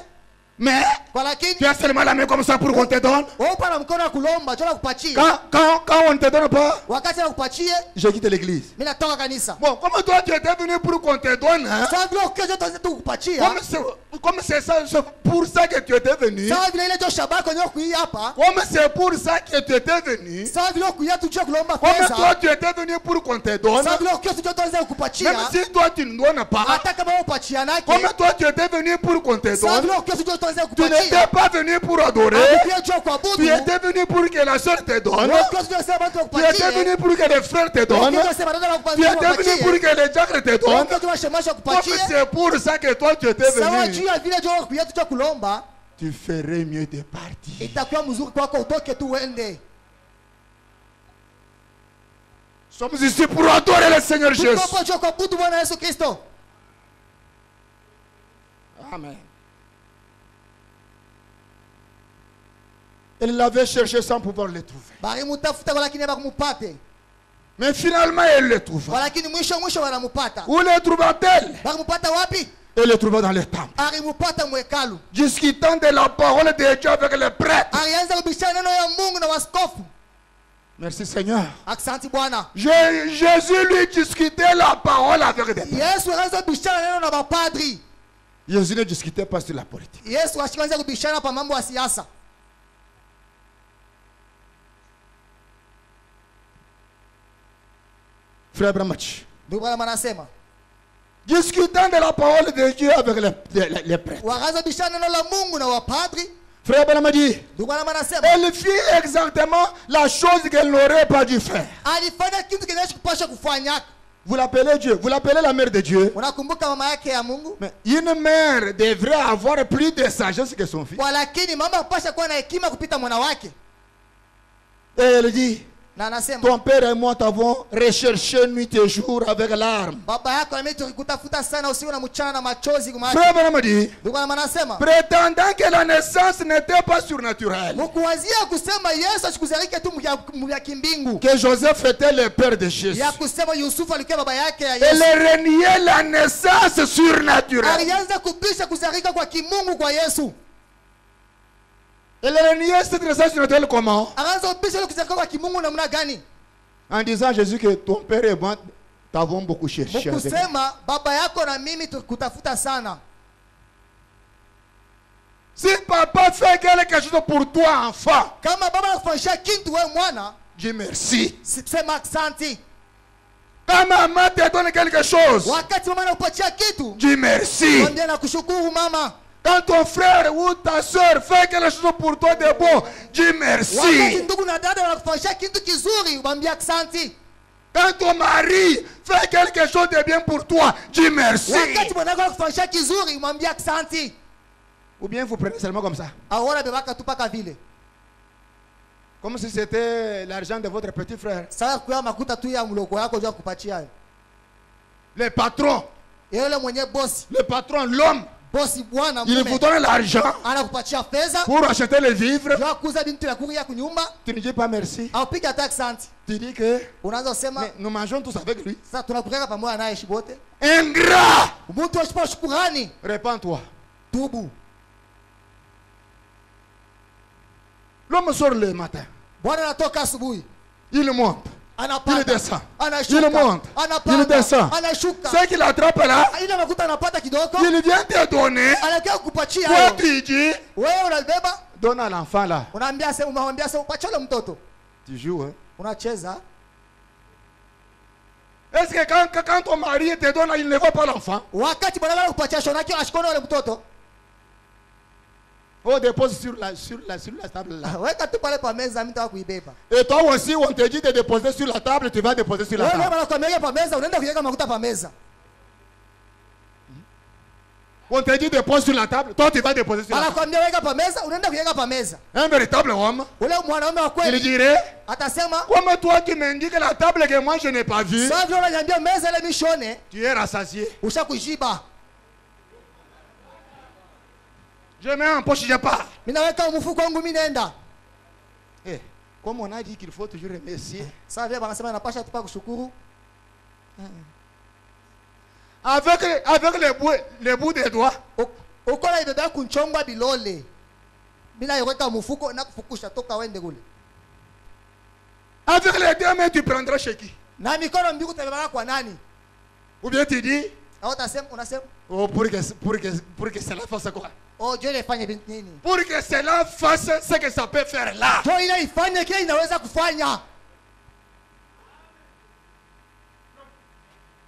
Mais Kwa lakini tu as seulement la main comme ça pour qu'on te donne. wewe upana mkono kulomba, jo kupatia. Quand on ne te donne pas, Wakati anakupatia, je quitte l'église. mimi natoka kanisa. Bon, comment toi tu étais venu pour qu'on te donne, hein? Sasa vile ukija tu kupatia. Comme c'est ça, c'est pour ça que tu étais venu. Sasa vile ile jo shabako nyo kuia hapa. Comme c'est pour ça que tu étais venu. Sasa vile ukuia tu jo kulomba Comme pesa. toi tu étais venu pour qu'on te donne. Sasa vile ukija tu jo tuanze kupatia. Même si toi tu ne donnes pas. Hata kama upatia nake. Comme toi tu étais venu pour qu'on te Sasa donne. vile ukija tu jo tuanze Tu kupatia. n'étais pas venu pour adorer. Tu étais venu pour que la soeur te donne. Tu étais venu pour que les frères te donnent. Tu étais venu pour que les diacres te donnent. Comme c'est pour ça que toi tu étais venu, tu ferais mieux de partir. itakuwa mzuri kwako utoke tu uende. Nous sommes ici pour adorer le Seigneur Jésus. Tuko cho kuabudu Bwana Yesu Kristo. Amen. Elle l'avait cherché sans pouvoir le trouver. Balimutafuta lakini bakumupate. Mais finalement, elle le trouva. Lakini mwisho wanamupata. Où le trouva-t-elle? Bakumupata wapi? Elle le trouva dans le temple. Alimupata mwekalu. Discutant de la parole de Dieu avec les prêtres. Alianza kubishana neno ya Mungu na waskofu. Merci Seigneur. Asante Bwana. Jésus lui discutait la parole avec des prêtres. Yesu alianza kubishana neno na mapadri. Jésus ne discutait pas sur la politique. Yesu ashikanza kubishana pa mambo ya siasa. Frère Bramach. Ndugu Bwana anasema. Discutant de la parole de Dieu avec les prêtres. Wakaanza bishana neno la Mungu na wapadri. Frère Bramach dit. Ndugu Bwana anasema. Elle fit exactement la chose qu'elle n'aurait pas dû faire. Alifanya kitu kinachopaswa kufanya. Vous l'appelez Dieu, vous l'appelez la mère de Dieu. Unakumbuka mama yake ya Mungu? Mais une mère devrait avoir plus de sagesse que son fils. Lakini mama hupasha kuwa na hekima kupita mwana wake. Et elle dit, na anasema ton père et moi t'avons recherché nuit et jour avec larmes. Baba yako na mimi tulikutafuta sana usiku na mchana na machozi kumaki. Frère Branham dit, ndugu anasema prétendant que la naissance n'était pas surnaturelle. Mkuwazia kusema Yesu asikuzalike tu mya kimbingu. Que Joseph était le père de Jésus. Ya kusema Yusufu alikuwa baba yake ya Yesu. Elle reniait la naissance surnaturelle. Alianza kubisha kuzalika kwa kimungu kwa Yesu. Elle reniait cette naissance surnaturelle comment? Alianza kubisha kuzalika kwa kimungu namna gani? En disant Jésus que ton père et moi t'avons beaucoup cherché. Mkusema baba yako na mimi tukutafuta sana. Si papa fait quelque chose pour toi enfant, kama baba anafanyisha kitu wewe mwana, dis merci. Sema asante. Quand maman te donne quelque chose, wakati mama anakupatia kitu, dis merci. mwambie nakushukuru mama. Quand ton frère ou ta soeur fait quelque chose pour toi de bon, dis merci. Wakati ndugu na dada wanakufanyisha kitu kizuri, mwambie asante. Quand ton mari fait quelque chose de bien pour toi, dis merci. Wakati mwanako anakufanyisha kizuri, mwambie asante. Ou bien vous prenez seulement comme ça. Ahora bebaka tu paka vile. Comme si c'était l'argent de votre petit frère. Sasa kwa makuta tu ya mloko yako ndio kupatia. Le patron. Yule mwenye boss. Le patron, l'homme. Boss bwana il vous donne l'argent anakupatia pesa pour acheter les vivres. Ndio kuuza bintu ya kuria kunyumba. Tu ne dis pas merci. Au piga tax asante. Tu dis que unaanza kusema nous mangeons tous avec lui. Sasa tunakula pamoja naye shibote. Ingrat. Mtu asipo shukrani. Répands-toi. Tubu. L'homme sort le matin. Bwana anatoka asubuhi. Il monte. Anapanda. Il descend. Anashuka. Il monte. Anapanda. Il descend. Anashuka. Ce qu'il attrape là, Ile makuta anapata kidogo. il vient te donner. Anakia kukupatia Toi, hayo. tu dis, Wewe unabeba. donne à l'enfant là. Unaambia sema unamwambia sema pacha ule mtoto. Tu joues, hein. Unacheza. Est-ce que quand ton mari te donne, il ne voit pas l'enfant? Wakati bwana wako kupatia shonaki ashikone ule mtoto. On dépose sur la table là. Weka tu pale pa meza mimi nataka kuibeba. Et toi aussi, on te dit de déposer sur la table, tu vas déposer sur la Wewe table. bwana kwa pa meza unaenda kuweka makuta pa meza. On te dit de déposer sur la table, toi tu vas déposer sur la table. Anakuambia weka pa meza unaenda kuweka pa meza. Un véritable homme, Ule mwanaume wa il kweli dirait, atasema comme toi tu m'indiques la table que moi je n'ai pas vue, sasa vile unaniambia meza ile mishone tu es rassasié. ushakujiba. Je mets en poche, je pars. Mimi naweka mfuko wangu mimi naenda. Eh, comme on a dit qu'il faut toujours remercier. Sasa vile wanasema napasha tupa kushukuru. Avec le bout des doigts, Ukola ibeba kunchongwa bilole. Bila yoweka mfuko na kufukusha toka wende kule. avec les deux mains tu prendras chez qui? Na mikono mbili utabeba kwa nani? Ou bien tu dis, Au utasema unasema oh, pour que cela fasse quoi? oh Dieu ifanye nini? Pour que cela fasse ce que ça peut faire là. Ndio ile ifanye kile inaweza kufanya.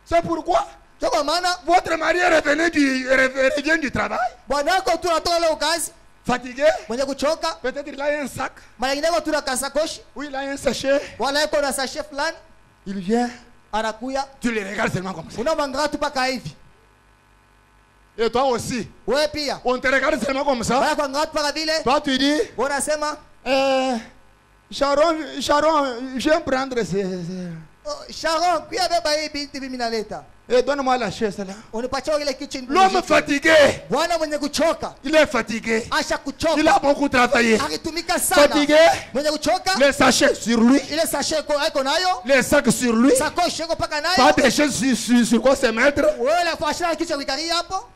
C'est pourquoi Ndio kwa maana votre mari revient du travail, bwana wako tu anatoka leo kazi, fatigué, mwenye kuchoka, peut-être il a un sac, mara nyingine tu na kasakoshi, ou il a un sachet, wala yuko na sachet fulani, il vient, anakuya, tu le regardes seulement comme ça. unamwangalia tu paka hivi. Et toi aussi, Wewe pia, on te regarde seulement comme ça. baya kuangalia tu paka vile, Toi tu dis, unasema Sharon, viens prendre oh, Sharon, kuya beba hii binti mimi naleta. et donne-moi la chaise là. Unipatia ile kitchen. L'homme fatigué, Bwana mwenye kuchoka, il est fatigué. asha kuchoka. Il a beaucoup travaillé. Akitumika sana. Fatigué, Mwenye kuchoka, les sachets sur lui, ile sachet iko nayo, les sacs sur lui, sakoshi iko paka nayo. pas de choses sur quoi se mettre. Wewe la fashana kichwa kikaria hapo.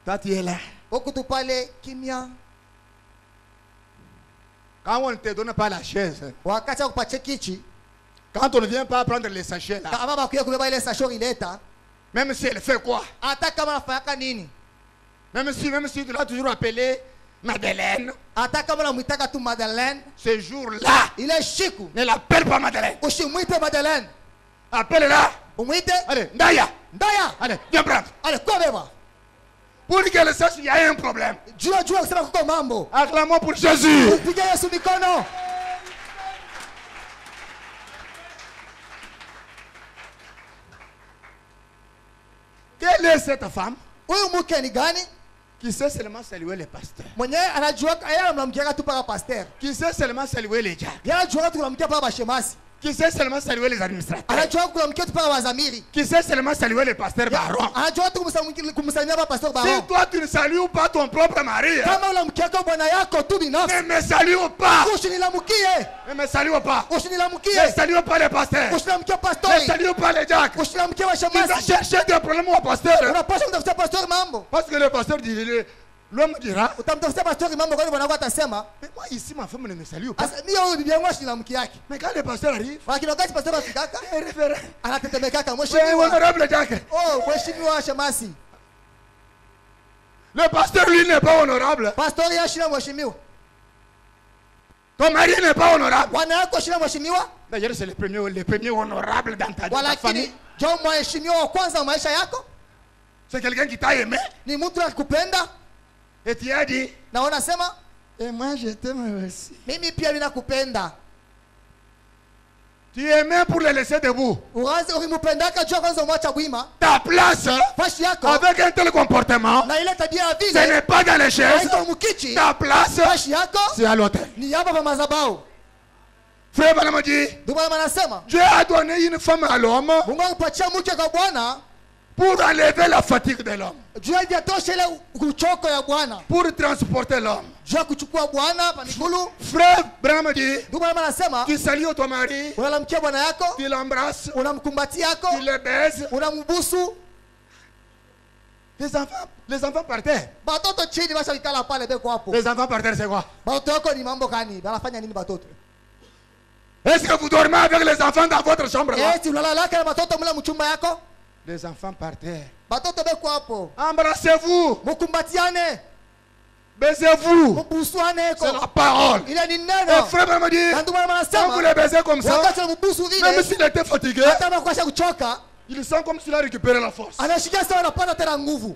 Toi tu es là. Huku tu pale kimya. Quand on ne te donne pas la chaise, Wakati wa kupatia kichi, quand on ne vient pas prendre les sachets là, kama bakuya kubeba ile sachet ileta, même si elle fait quoi, hata kama anafanya nini, même si tu l'as toujours appelé Madeleine, hata kama unamuitaka tu Madeleine, ce jour-là, ile siku ne l'appelle pas Madeleine. usimwite Madeleine, Appelle-la. umwite Allez, Ndaya. Ndaya. Allez, viens prendre. Ale kwa beba. Pour qu'elle sache qu'il y a un problème. Jua kusema kuko mambo. Acclamons pour Jésus. Upige Yesu mikono. Quelle est cette femme Huyu mke ni gani? qui sait seulement saluer les pasteurs, Mwenyewe anajua yeye anamkiaga tu paka pasteur. qui sait seulement saluer les diacres, Yeye anajua tu kunamkia paka bashemasi. qui sait seulement saluer les administrateurs, Anajua kunamkia tu paka wazamiri. qui sait seulement saluer les pasteurs barons. Anajua tu kumsalimia paka pasteur baron. Si toi tu ne salues pas ton propre mari, hein, Kama unamkiaga bwana yako tu binafsi, ne me salue pas. usinilamukie. Ne me salue pas. Ne Usinilamukie. salue pas les pasteurs. Usinamkia Ne pastori. salue pas les diacres. Usinamkia Tu vas washemasi. chercher des problèmes au pasteur. Unapaswa kumtafutia pastori mambo. Parce que le pasteur dit, l'homme dira, Utamtafutia pastori mambo kwani bwana wako atasema, mais moi ici ma femme ne me salue pas. asa mimi huyu bibi yangu asinilamukia yake. Mais quand le pasteur arrive, Lakini wakati pastori afikaka, référent, anatetemeka kama oui, mheshimiwa. honorable diacre. Oh, mheshimiwa shemasi. Le pasteur lui n'est pas honorable. Pastori ashina mheshimiwa. Ton mari n'est pas honorable. Bwana yako ashina mheshimiwa. D'ailleurs, c'est le premier honorable dans ta famille. Walakini jo mheshimiwa wa kwanza wa maisha yako C'est quelqu'un qui t'a aimé. ni mtu akupenda Et tu as dit, na unasema et moi je t'aime aussi. mimi pia mimi nakupenda. Tu aimais pour le laisser debout. Uanze ulimpendaka jua kwanza umwacha bwima. Ta place, Fashi yako avec un tel comportement, na ile tabia ya ce vile n'est pas dans les chaises. haiko mkichi. Ta place, Fashi yako c'est à l'autel. ni hapa pa madhabahu. Frère Branham dit, Ndio maana anasema Dieu a donné une femme à l'homme Mungu anakupatia mke kwa Bwana pour enlever la fatigue de l'homme, juu ya tosha ile kuchoko ya Bwana. pour transporter l'homme. Juu ya kuchukua Bwana pa migulu. Frère Branham dit, Ndio maana anasema tu salues ton mari, unalamkia bwana yako, tu l'embrasses, unamkumbatia yako, tu le baises. unambusu. Les enfants par terre. Batoto chini basha ikala pale beko hapo. Les enfants par terre, c'est quoi? Batoto yako ni mambo gani? Banafanya nini batoto? Est-ce que vous dormez avec les enfants dans votre chambre là? eti unalalaka na batoto mula mchumba yako? Les enfants par terre. Batoto beko hapo. Embrassez-vous. Mukumbatiane, Baisez-vous. mubuswane C'est ko. la parole. Ile ni Et neno. frère me dit, Na ndio maana quand anasema vous les baisez comme ça, wakati mbusu même vile s'il était fatigué, hata kama kwasha kuchoka, il sent comme s'il a récupéré la force. anashikia sawa anapata tena nguvu.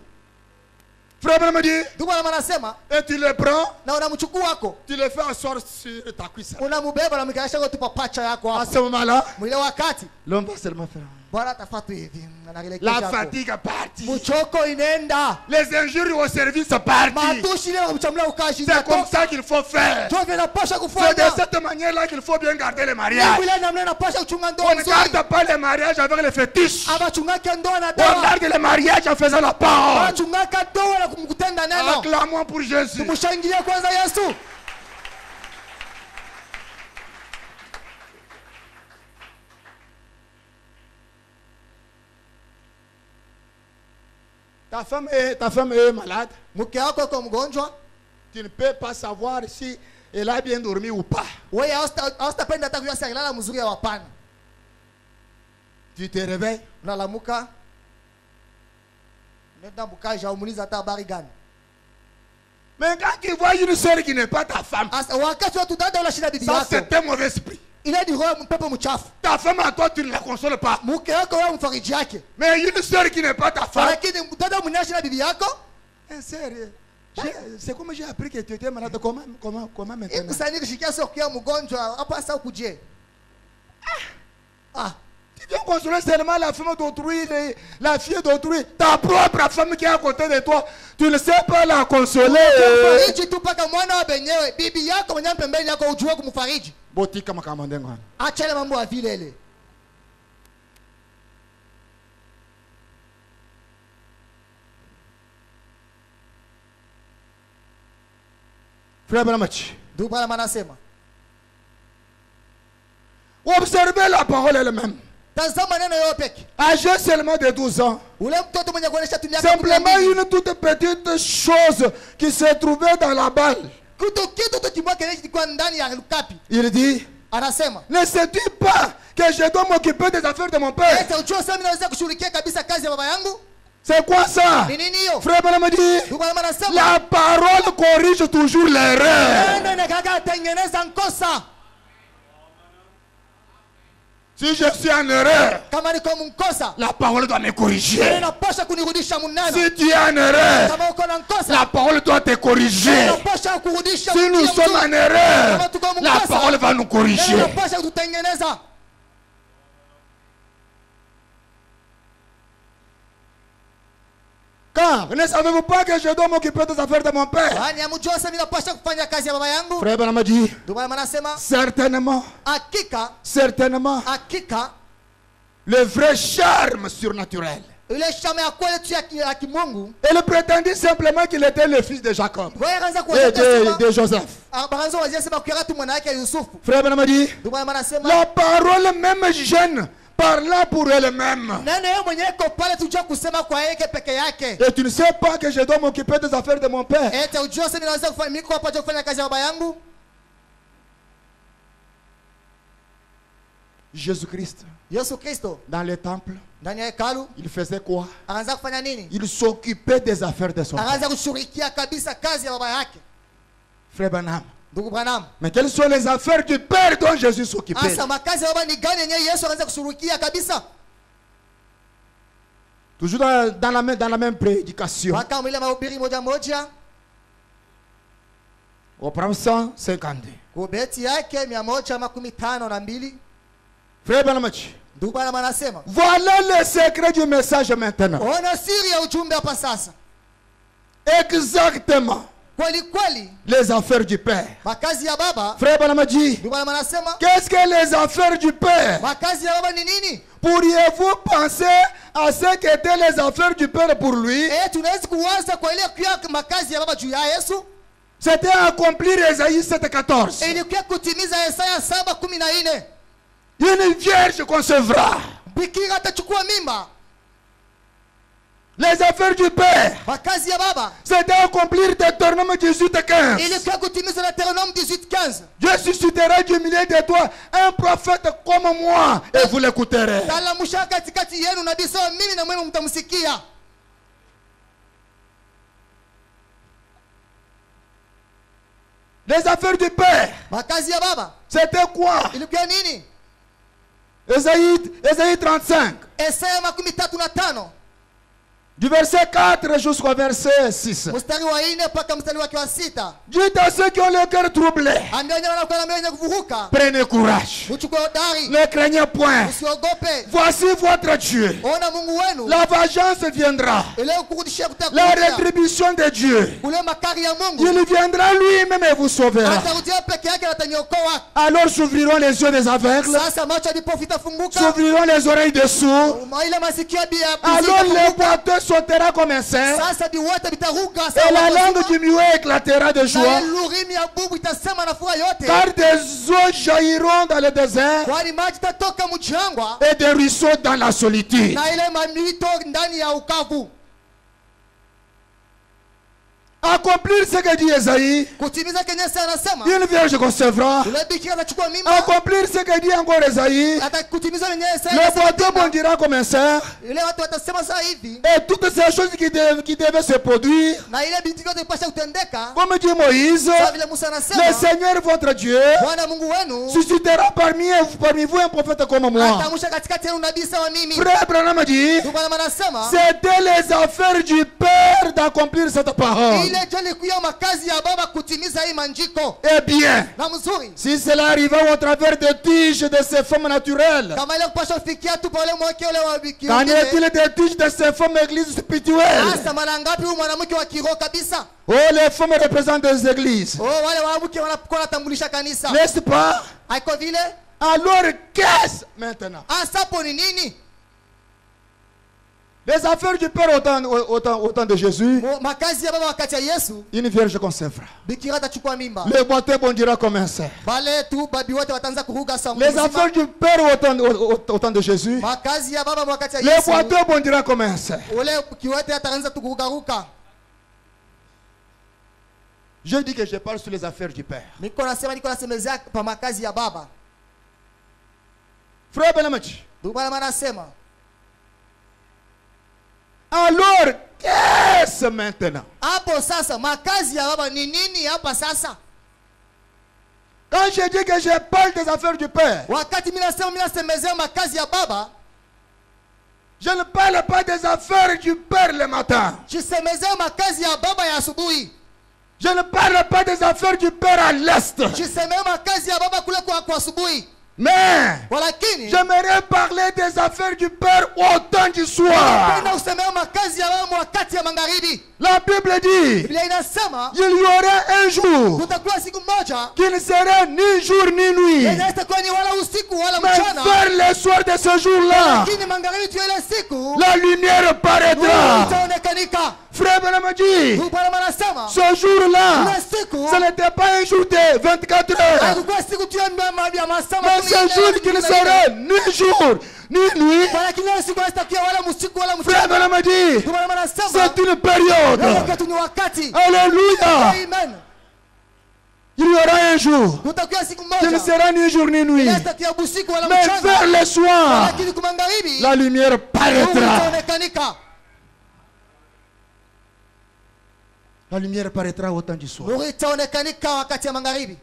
Frère me dit, Ndio maana anasema et tu le prends, na unamchukua wako, tu le fais asseoir sur ta cuisse. unamubeba na mkalisha kwa tupa pacha yako À hapo. ce moment-là, Mwile wakati l'homme va seulement faire. Bwana atafatu hivi, anaelekea La hapo. fatigue est partie. Mchoko inaenda. Les injures au service sont parties. Matushi ile mchamla ukashi. C'est comme ça qu'il faut faire. Ndio vinapasha C'est kufanya. de cette manière-là qu'il faut bien garder les mariages. Ile namna inapasha kuchunga On ndoa ne nzuri. garde pas les mariages avec les fétiches. Abachungake ndoa na On dawa. garde les mariages en faisant la parole. Abachungaka ndoa na kumkutenda neno. Acclamons pour Jésus. Tumshangilie kwanza Yesu. Ta femme est malade. Mke wako yuko mgonjwa. Tu ne peux pas savoir si elle a bien dormi ou pas. Wewe hastapenda hata kujua si alilala mzuri au hapana. Tu te réveilles. Unalamuka. Nenda mkaja umuliza hata habari gani. Mais quand tu vois une soeur qui n'est pas ta femme, Asa wakati watu dada wala shida bibi ça yako. c'est un mauvais esprit. Ile ni roho mpepo mchafu. Ta femme à toi, tu ne la consoles pas. Mke wako wewe mfariji yake. Mais une soeur qui n'est pas ta femme, Lakini dada mnyashi na bibi yako. sérieux. C'est comme j'ai appris que tu étais malade. Comment maintenant? Ikusanyika shikia sio kia mgonjwa hapa sasa ukuje. Ah. Tu viens consoler seulement la femme d'autrui, la fille d'autrui, ta propre femme qui est à côté de toi. Tu ne sais pas la consoler. Fariji tu paka mwana wa benyewe. Bibi yako mwenye pembeni yako ujue kumfariji. Botika makamandenga. Acha ile mambo ya vile ile. Frère Branamachi, Ndio bwana anasema. observez la parole elle-même. Tazama neno yao peke. Âgé seulement de 12 ans. Ule mtoto mwenye kuonesha tu miaka Simplement une toute petite chose qui se trouvait dans la balle. kitu tu kimoja kilikuwa ndani ya lukapi. Il dit, Anasema, ne sais-tu pas que je dois m'occuper des affaires de mon père? eti ujue sasa mimi naweza kushughulikia kabisa kazi ya baba yangu? C'est quoi ça? Ni nini hiyo? Frère Branham dit, Ndio bwana anasema. la parole corrige toujours l'erreur. Neno nikaga tengeneza nkosa. Si je suis en erreur, Kama niko mkosa, la parole doit me corriger. inapaswa kunirudisha muneno. Si tu es en erreur, Kama uko na nkosa, la parole doit te corriger. inapaswa kurudisha. Si nous sommes en erreur, la parole va nous corriger. Inapaswa kututengeneza. Car ne savez-vous pas que je dois m'occuper des affaires de mon père? Yaani amjua sasa mimi napaswa kufanya kazi ya baba yangu? Frère Branham dit, Ndio bwana anasema, certainement, hakika le vrai charme surnaturel. ile shama ya kweli tu ya kimungu. Elle prétendait simplement qu'il était le fils de Jacob Wewe anza et kuwazia de Joseph. baranzo wazia sema kwa tu mwana yake Yusufu. Frère Branham dit, Ndio bwana anasema, la parole même jeune parla pour elle-même. neno yeye mwenyewe iko pale tujua kusema kwa yake peke yake. Et tu ne sais pas que je dois m'occuper des affaires de mon père. Eti ujue sasa ninaweza kufanya mimi kwa pamoja kufanya kazi ya baba yangu. Jésus-Christ, Yesu Kristo dans le temple, ndani ya hekalu il faisait quoi? anaanza kufanya nini? Il s'occupait des affaires de son père. Anaanza kushughulikia kabisa kazi ya baba yake. Frère Branham. Ndugu Branham, Mais quelles sont les affaires du Père dont Jésus s'occupait? asa makazi ya baba ni gani yenyewe Yesu anaanza kushughulikia kabisa? Toujours dans la même prédication. Mpaka mwile mahubiri moja moja. Au Psalme 152. Kubeti yake 152. Frère Branham, Ndugu Branham anasema, voilà le secret du message maintenant. ona siri ya ujumbe hapa sasa. Exactement. Kweli kweli Les affaires du Père. makazi ya baba. Frère Branham dit, Ndugu Branham anasema, qu'est-ce que les affaires du Père? makazi ya baba ni nini? Pourriez-vous penser à ce qu'étaient les affaires du Père pour lui? Tunaweza kuwaza kwa ile kwa makazi ya baba juu ya Yesu. C'était accomplir Ésaïe 7:14. Ilikuwa kutimiza Yesaya 7:14. Une vierge concevra. Bikira atachukua mimba. Les affaires du Père, makazi ya baba c'est d'accomplir Deutéronome 18:15. ilikuwa kutimiza Deutéronome 18:15. Dieu suscitera du milieu de toi un prophète comme moi et vous l'écouterez. Talamusha katikati yenu nabii sawa mimi na mwenu mtamsikia. Les affaires du Père, Makazi ya baba c'était quoi? ilikuwa nini? Ésaïe 35. Isaya 35 Du verset 4 jusqu'au verset 6. mstari wa 4 mpaka mstari wake wa 6. Dites à ceux qui ont le cœur troublé, Ambia wenye wanakuwa na mioyo yenye kuvuruka, prenez courage. mchukue hodari, Ne craignez point. usiogope. Voici votre Dieu. Ona Mungu wenu La vengeance viendra. ile kurudishia La kutakurudia. rétribution de Dieu. Ule makari ya Mungu Il viendra lui-même et vous sauvera. atarudia peke yake na ataniokoa. Alors s'ouvriront les yeux des aveugles, Sasa macho ya vipofu itafunguka, s'ouvriront les oreilles des sourds. ile masikio ya Alors le itafunguka. boiteux sautera comme un cerf, Sasa viwote vitaruka et la sawa langue du muet éclatera de na joie. lurimi ya bubu itasema na furaha yote, Car des eaux jailliront dans le désert kwani maji tatoka mchangwa et des ruisseaux dans la solitude. na ile mamito ndani ya ukavu. Accomplir ce que dit Esaïe, Kutimiza kenye Yesu anasema, une vierge concevra. ule bikira atachukua mimba. Accomplir ce que dit encore Esaïe, Atakutimiza wenye Yesu le boiteux bondira comme un cerf. ile watu watasema saa hivi, Et toutes ces choses qui devaient se produire, na ile binti yote ipasha kutendeka comme dit Moïse, kama vile Musa le anasema, Seigneur votre Dieu Bwana Mungu wenu suscitera parmi vous un prophète comme moi. atamusha katikati yenu nabii sawa mimi. Frère Branham dit, Ndugu Branham anasema c'était les affaires du Père d'accomplir cette parole. ile ndio ilikuwa makazi ya baba kutimiza hii manjiko. Eh bien, Na mzuri si cela arrivait au travers des tiges de ces femmes naturelles, kama ile kupasha kufikia tu pale mwake ule wa bikira. qu'en est-il des tiges de ces femmes églises spirituelles? Sasa mara ngapi huyu mwanamke wa kiroho kabisa? Oh, les femmes représentent des églises, Oh, wale wanawake wanapokuwa wanatambulisha kanisa. n'est-ce pas? Haiko vile? Alors, qu'est-ce maintenant? Asapo ni nini? Les affaires du Père au temps de Jésus, Makazi ya baba wakati ya Yesu, une vierge concevra. bikira atachukua mimba. Le boiteux bondira comme un cerf. Bale tu babi wote wataanza kuruka sawa. Les affaires du Père au temps de Jésus, Makazi ya baba wakati ya le Yesu, boiteux bondira comme un cerf. ule kiwote ataanza tu kuruka. Je dis que je parle sur les affaires du Père. Niko nasemezea pa makazi ya baba. Frère Benamachi. Ndugu bwana anasema, Alors, qu'est-ce maintenant? hapo sasa makazi ya baba ni nini hapa sasa? Quand je dis que je parle des affaires du Père, Wakati mimi nasemezea makazi ya baba, je ne parle pas des affaires du Père le matin. jisemezea makazi ya baba ya asubuhi. Je ne parle pas des affaires du Père à l'Est. Jisemea makazi ya baba kule kwa asubuhi. Mais, Walakini j'aimerais parler des affaires du Père au temps du soir. napenda kusemea makazi ya baba wakati ya magharibi. La Bible dit, Biblia inasema il y aura un jour kutakuwa siku moja qui ne sera ni jour ni nuit. yenye itakuwa ni wala usiku wala Mais mchana, vers le soir de ce jour-là, lakini magharibi tu ile siku la lumière nuru paraîtra. itaonekanika. Frère Branham dit, Ndugu Branham anasema ce jour-là, ile siku ce n'était pas un jour de 24 heures, haikuwa siku tu ya masaa mais ce jour qui ne sera ni jour ni nuit. lakini ile siku haitakuwa wala usiku wala Frère mchana. Branham dit, Ndugu Branham anasema c'est une période. wakati ni wakati. Alléluia. Amen. Il y aura un jour Kutakuwa siku qui ne moja sera ni jour ni nuit, haitakuwa usiku wala mais mchana, vers le soir, lakini kwa magharibi la lumière nuru paraîtra. itaonekanika. La lumière paraîtra au temps du soir. Nuru itaonekanika wakati ya magharibi.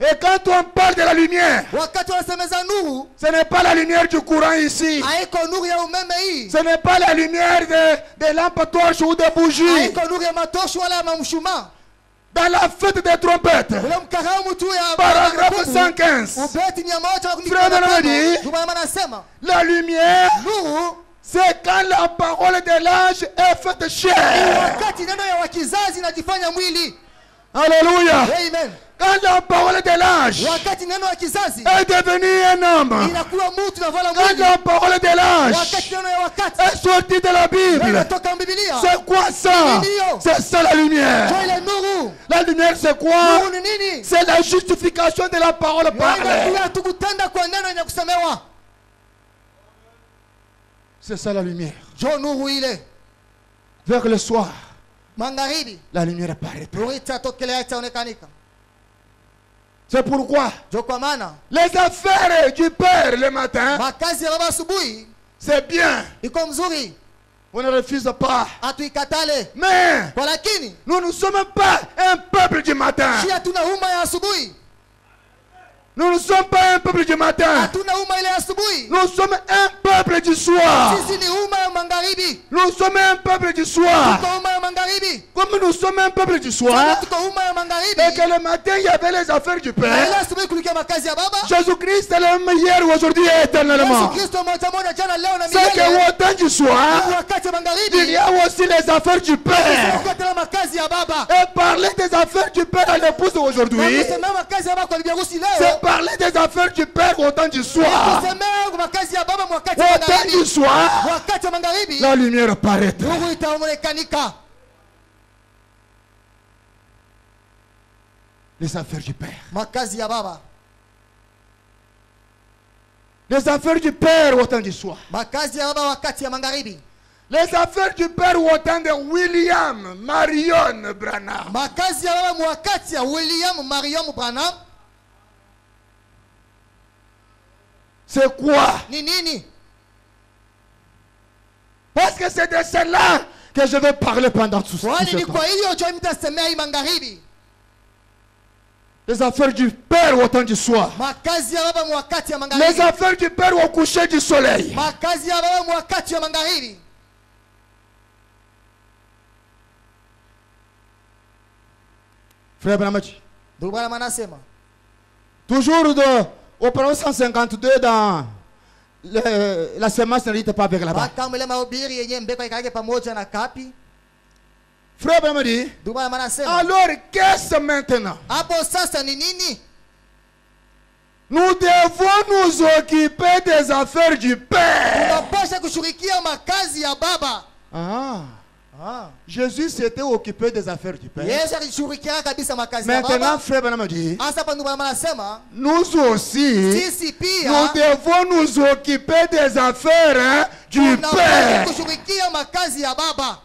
Et quand on parle de la lumière, Wakati wanasemeza nuru, ce n'est pas la lumière du courant ici. haiko nuru ya umeme hii, Ce n'est pas la lumière des lampes torches ou des bougies. haiko nuru ya matoshi wala ya mamshumaa. Dans la fête des trompettes, Ule mkaramu tu ya paragraphe 115, ubeti 115. Frère Benamadi, Ndugu Branham anasema la lumière, nuru c'est quand la parole de l'ange est faite chair. wakati neno ya wakizazi inajifanya mwili. Alléluia. Amen. Quand la parole de l'ange Wakati neno ya kizazi est devenue un homme, inakuwa mtu na vala quand mwili. la parole de l'ange Wakati neno ya wakati est sortie de la Bible, inatoka Biblia. c'est quoi ça? C'est ça la lumière. Jo ile nuru. La lumière c'est quoi? Nuru ni nini? C'est la justification de la parole parlée. Inakuwa tukutenda kwa neno yenye kusemewa. C'est ça la lumière. jo nuru ile. Vers le soir, Magharibi la lumière apparaîtra. nuru itatokelea, itaonekanika. C'est pourquoi Jo kwa maana les affaires du Père le matin, makazi ya baba asubuhi c'est bien. iko mzuri, On ne refuse pas. hatuikatale, Mais kwa lakini nous ne sommes pas un peuple du matin. si hatuna umma ya asubuhi, Nous ne sommes pas un peuple du matin. hatuna umma ile ya asubuhi. Nous sommes un peuple du soir. Sisi ni umma ya magharibi, Nous sommes un peuple du soir. tuko umma ya magharibi, Comme nous sommes un peuple du Sasa soir, tuko umma ya magharibi. et que le matin il y avait les affaires du Na ile Père, asubuhi kulikia makazi ya baba. Jésus-Christ est le même hier, aujourd'hui et Yesu éternellement. Kristo mmoja mmoja, jana leo na C'est que milele. au temps du soir, Wakati wa il magharibi y a aussi les affaires du Père. wakati wa makazi ya baba. Et parler des affaires du Père à l'épouse Na aujourd'hui, kusemea makazi ya baba kwa bibi harusi leo. c'est parler des affaires du Père au temps du soir. Kusemea makazi ya baba wakati wa Au temps du magharibi. soir, Wakati wa magharibi la lumière apparaîtra. nuru itaonekanika. Les affaires du Père. Makazi ya baba, Les affaires du Père au temps du soir. makazi ya baba wakati ya magharibi. Les affaires du Père au temps de William Marion Branham. Makazi ya baba wakati ya William Marion Branham C'est quoi? ni nini? Parce que c'est de cela que je vais parler pendant tout Kwani ce ni temps. kwa hiyo jo mtasemea hii magharibi. Les affaires du Père au temps du soir. Makazi ya baba wakati ya Les magharibi. affaires du Père au coucher du soleil. Makazi ya baba wakati ya magharibi. Frère Branhamachi. Ndugu bwana manasema Toujours au Proverbe 152 dans la semence n'arrête pas vers là-bas. bakamwele mahubiri yenye mbeko ikage pamoja na kapi. Frère Branhamachi. Ndugu bwana manasema Alors qu'est-ce maintenant? hapo sasa ni nini? Nous devons nous occuper des affaires du Père. Tunapaswa kushughulikia makazi ya baba. Jésus s'était occupé des affaires du Père. Yesu alishughulikia kabisa makazi ya Maintenant, baba. frère Branham dit, Hasa hapa ndugu bwana manasema nous aussi, sisi nous pia devons nous occuper des affaires du tunapaswa Père. kushughulikia makazi ya baba.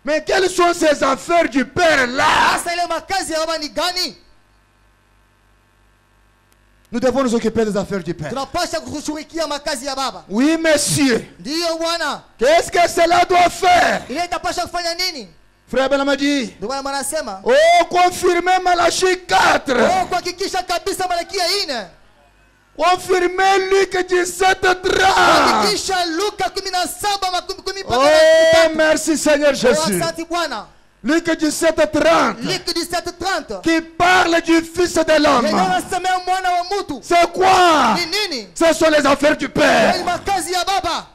Mais quelles sont ces affaires du Père là? Hasa ile makazi ya baba ni gani? Nous devons nous occuper des affaires du Père. Tunapaswa kushughulikia makazi ya baba. Oui, monsieur. Ndiyo bwana. Qu'est-ce que cela doit faire? Ile itapaswa kufanya nini? Frère Branham dit, Ndugu bwana manasema oh, confirmez Malachie 4. kuhakikisha kabisa Malakia 4. Confirmez Luc 17:30. Kuhakikisha Luka 17:10. Oh, merci Seigneur Jésus. Asante Bwana. Luc 17:30. Luc 17:30. Qui parle du Fils de Yenye l'homme. unasemea mwana wa mtu. C'est quoi? Ni nini? Ce sont les affaires du Ni Père. makazi ya baba.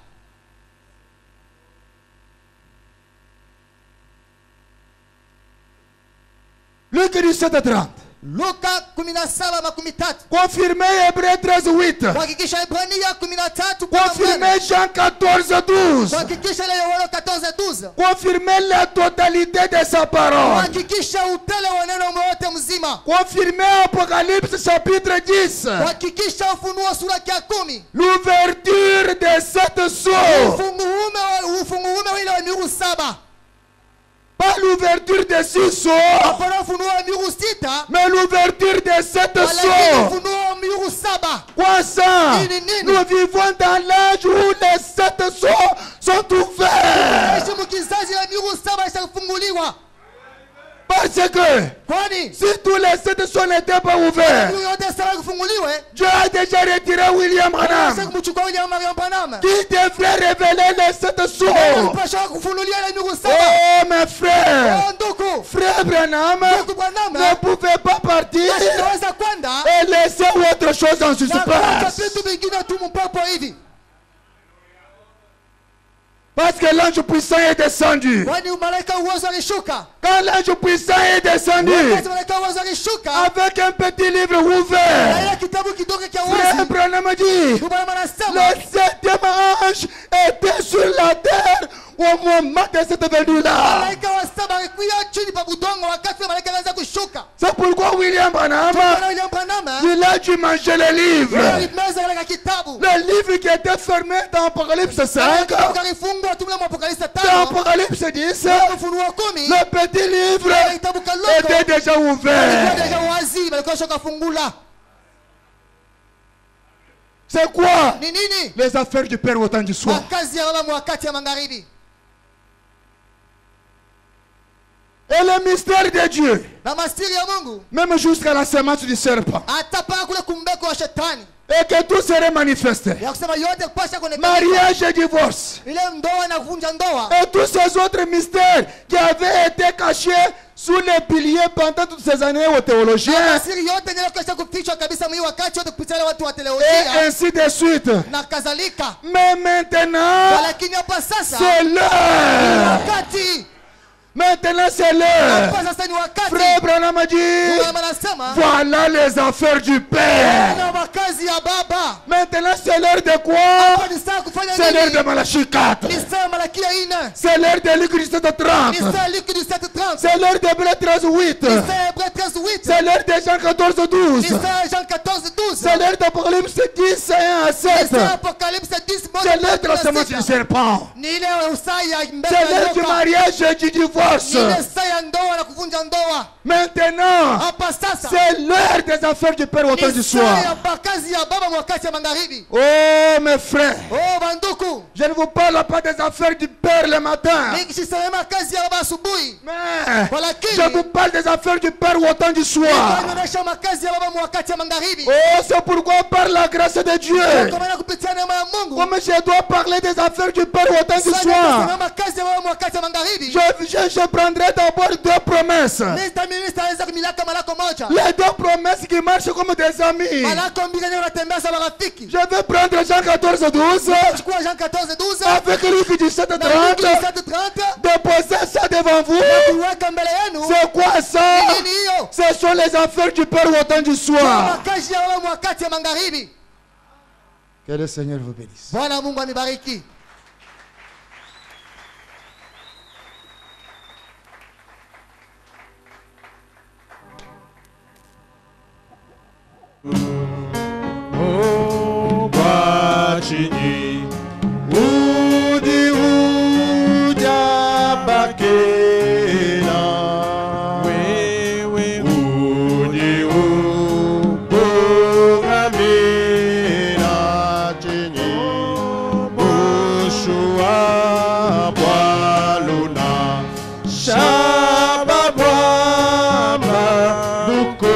Luc 17:30. Luka 17:13. Confirmez Hébreux 13:8. Kuhakikisha Ibrania 13. Confirmez Jean 14:12. Kuhakikisha ile Yohana 14:12. Confirmez la totalité de sa parole. Kuhakikisha utele wa neno wote mzima. Confirmez Apocalypse chapitre 10. Kuhakikisha Ufunuo sura ya 10. L'ouverture de cette source. Ufunguo ile wa miru 7. Pas l'ouverture de 6 sources, Hapana ufunuo wa miru 6. mais l'ouverture de 7 Lakini sources. ufunuo wa miru 7. Quoi ça? Nini, nini? Nous vivons dans l'âge où les 7 sources sont ouvertes. Aishi mkizazi la miru 7 ishafunguliwa. Parce que Kwani si tous les 7 sources n'étaient pas ouverts, miru yote sasa kufunguliwe. Dieu a déjà retiré William Sasa Branham. kumchukua William Marion Branham. Qui devrait révéler les 7 sources? Unapaswa kufunulia ile miru 7. Oh mes frères, Ndugu. frère Branham Ndugu Branham. ne pouvait pas partir Tunaweza kwenda et laisser autre chose en na kuacha suspens. vitu vingine tu mpapo hivi. Parce que l'ange puissant est descendu. Kwani malaika uwezo alishuka. Quand l'ange puissant est descendu Wakati malaika uwezo alishuka. avec un petit livre Na ouvert, ile kitabu kidogo kia frère wazi. Branham dit, Ndugu Branham anasema le 7e ange était sur la terre au moment de cette venue-là. malaika wa 7 alikuwa chini pa budongo wakati malaika anaanza kushuka. C'est pourquoi William Branham, il a dû manger les livres. Les livres qui étaient fermés dans Apocalypse 5, dans Apocalypse 10, le petit livre était déjà ouvert. C'est quoi? Les affaires du Père au temps du soir. Et le mystère de Dieu, même jusqu'à la sémence du serpent, et que tout serait manifesté. Mariage et divorce. Et tous ces autres mystères qui avaient été cachés sous les piliers pendant toutes ces années aux théologiens. Et ainsi de suite. Mais maintenant, c'est l'heure. Maintenant c'est l'heure. Frère Branham a dit, voilà les affaires du Père. Maintenant c'est l'heure de quoi? C'est l'heure de Malachie 4. C'est l'heure de Luc 17:30. C'est l'heure de Hébreux 13:8. C'est l'heure de Jean 14:12. C'est l'heure d'Apocalypse 10, 1 à 7. C'est l'heure de la semence du serpent. C'est l'heure du mariage et du divorce. Maintenant, c'est l'heure des affaires du Père au temps du soir. Oh mes frères, je ne vous parle pas des affaires du Père le matin, mais je vous parle des affaires du Père au temps du soir. Oh, c'est pourquoi par la grâce de Dieu, comme je dois parler des affaires du Père au temps du soir, je prendrai d'abord deux promesses. Les deux promesses qui marchent comme des amis. Je vais prendre Jean 14:12 avec Luc 17:30, déposer ça devant vous. C'est quoi ça? Ce sont les affaires du Père au temps du soir. Que le Seigneur vous bénisse. Oh, Bachini, Udi Udia Bakena, Udi Ubogamena, Chini, Bushua Baluna, Shababama, Duko.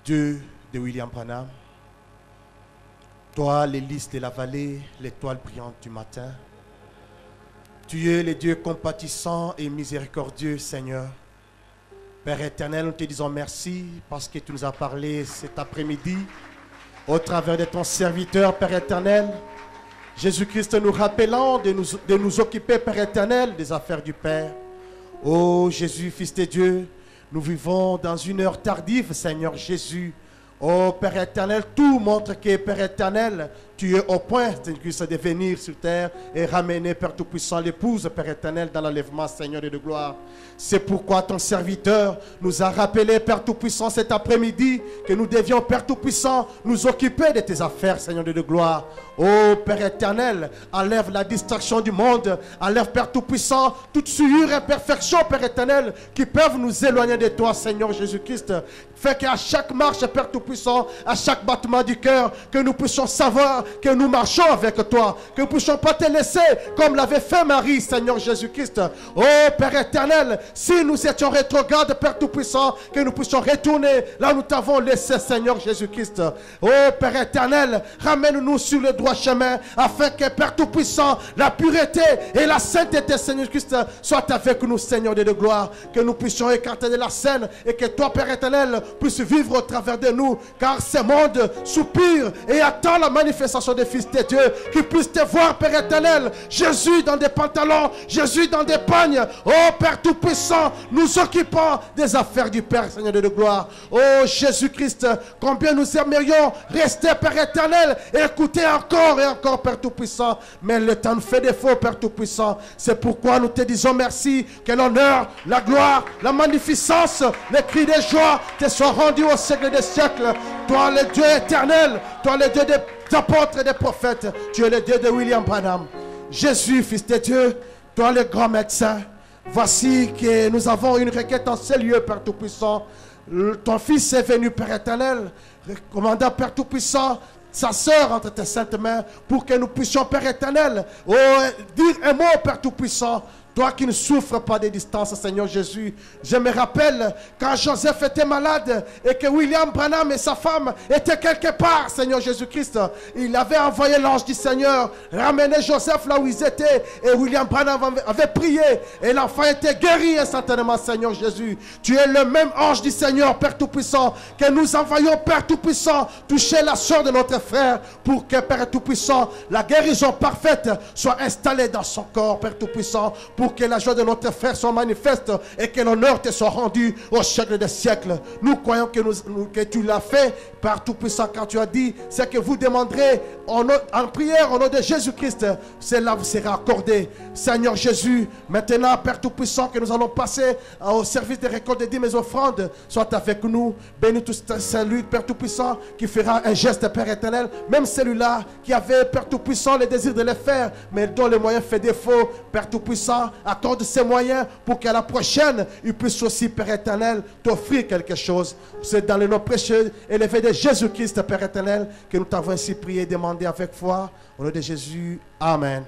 Dieu de William Branham, toi les lys de la vallée, l'étoile brillante du matin, tu es le Dieu compatissant et miséricordieux, Seigneur. Père éternel, nous te disons merci parce que tu nous as parlé cet après-midi au travers de ton serviteur, Père éternel. Jésus-Christ, nous rappelant de nous occuper, Père éternel, des affaires du Père. Oh Jésus, Fils de Dieu, nous vivons dans une heure tardive, Seigneur Jésus. Oh Père éternel, tout montre que Père éternel, tu es au point de venir sur terre et ramener, Père Tout-Puissant, l'épouse, Père éternel, dans l'enlèvement, Seigneur de gloire. C'est pourquoi ton serviteur nous a rappelé, Père Tout-Puissant, cet après-midi, que nous devions, Père Tout-Puissant, nous occuper de tes affaires, Seigneur de gloire. Oh Père éternel, enlève la distraction du monde, enlève, Père Tout-Puissant, toute souillure et imperfection, Père éternel, qui peuvent nous éloigner de toi, Seigneur Jésus-Christ. Fais qu'à chaque marche, Père Tout-Puissant, à chaque battement du cœur, que nous puissions savoir que nous marchons avec toi, que nous ne puissions pas te laisser comme l'avait fait Marie, Seigneur Jésus-Christ. Oh Père éternel, si nous étions rétrogrades, Père Tout-Puissant, que nous puissions retourner là où nous t'avons laissé, Seigneur Jésus-Christ. Oh Père éternel, ramène-nous sur le droit chemin, afin que, Père Tout-Puissant, la pureté et la sainteté, Seigneur Christ, soient avec nous, Seigneur de gloire, que nous puissions écarter de la scène et que toi, Père éternel, puisses vivre au travers de nous, car ce monde soupire et attend la manifestation des fils de Dieu, qui puissent te voir, Père éternel, Jésus dans des pantalons, Jésus dans des pagnes. Oh Père Tout-Puissant, nous occupons des affaires du Père, Seigneur de gloire. Oh Jésus-Christ, combien nous aimerions rester, Père éternel, et écouter encore et encore, Père Tout-Puissant, mais le temps nous fait défaut, Père Tout-Puissant. C'est pourquoi nous te disons merci, que l'honneur, la gloire, la magnificence, les cris de joie te soient rendus au siècle des siècles. Toi le Dieu éternel, toi le Dieu des apôtres et des prophètes, tu es le Dieu de William Branham. Jésus, Fils de Dieu, toi le grand médecin, voici que nous avons une requête en ces lieux, Père Tout-Puissant. Ton Fils est venu, Père éternel, commandant, Père Tout-Puissant, sa sœur entre tes saintes mains, pour que nous puissions, Père éternel, dire un mot, Père Tout-Puissant. Toi qui ne souffres pas de distance, Seigneur Jésus. Je me rappelle quand Joseph était malade et que William Branham et sa femme étaient quelque part, Seigneur Jésus-Christ. Il avait envoyé l'ange du Seigneur ramener Joseph là où ils étaient. Et William Branham avait prié et l'enfant était guéri instantanément, Seigneur Jésus. Tu es le même ange du Seigneur, Père Tout-Puissant, que nous envoyons, Père Tout-Puissant, toucher la soeur de notre frère pour que, Père Tout-Puissant, la guérison parfaite soit installée dans son corps, Père Tout-Puissant, pour que la joie de notre frère soit manifeste et que l'honneur te soit rendu au siècle des siècles. Nous croyons que tu l'as fait par Tout-Puissant, quand tu as dit, c'est que vous demanderez en prière au nom de Jésus-Christ, cela vous sera accordé. Seigneur Jésus, maintenant, Père Tout-Puissant, que nous allons passer au service des récoltes des dîmes et offrandes, soit avec nous. Bénis tout celui, Père Tout-Puissant, qui fera un geste, Père éternel, même celui-là qui avait, Père Tout-Puissant, le désir de le faire, mais dont le moyen fait défaut. Père Tout-Puissant, accorde ses moyens pour qu'à la prochaine, il puisse aussi, Père éternel, t'offrir quelque chose. C'est dans le nom précieux élevé de Jésus-Christ, Père éternel, que nous t'avons ainsi prié et demandé avec foi. Au nom de Jésus, Amen.